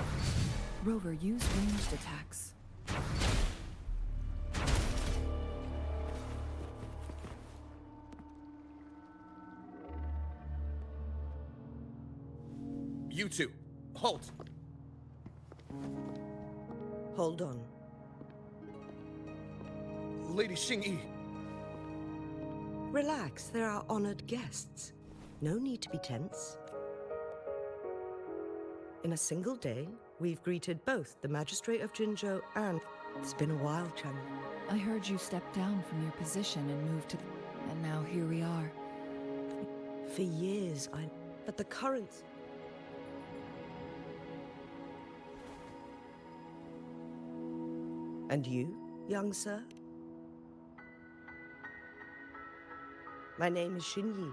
A: Rover, use ranged attacks.
V: You two, halt!
W: Hold on.
V: Lady Xingyi.
W: Relax, they're our honored guests. No need to be tense. In a single day, we've greeted both the Magistrate of Jinzhou and... It's been a while, Chang.
A: I heard you step down from your position and move to... And now here we are.
W: For years, But the current... And you, young sir? My name is Xinyi.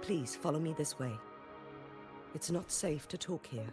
W: Please follow me this way. It's not safe to talk here.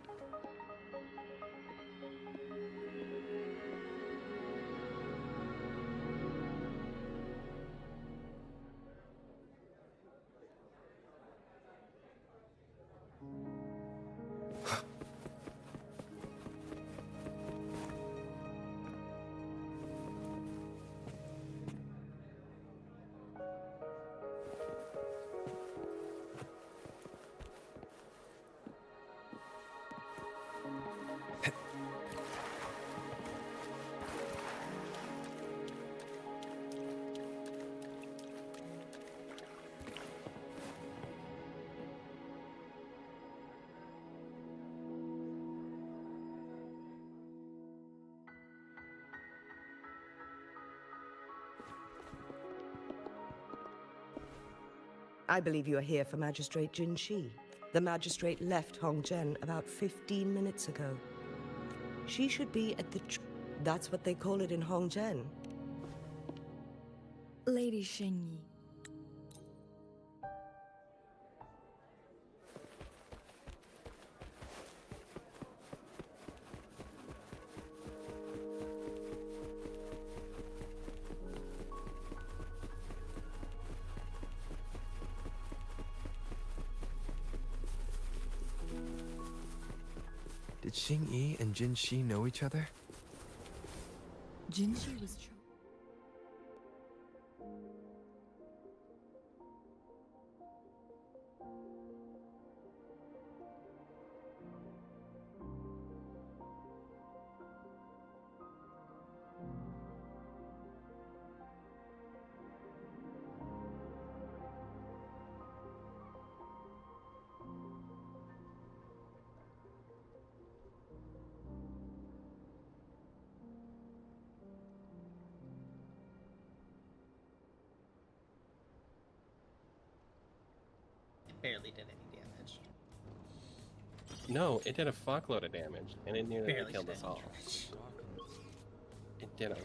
W: I believe you are here for Magistrate Jinshi. The magistrate left Hongzhen about 15 minutes ago. She should be at the... That's what they call it in Hongzhen.
A: Lady Xingyi.
Q: Did Xing-Yi and Jin-Shi know each other?
A: Jinshi was
F: Barely did any damage.
K: No, it did a fuckload of damage, and it nearly
F: Barely
K: killed
F: did
K: us
F: any
K: all. It did a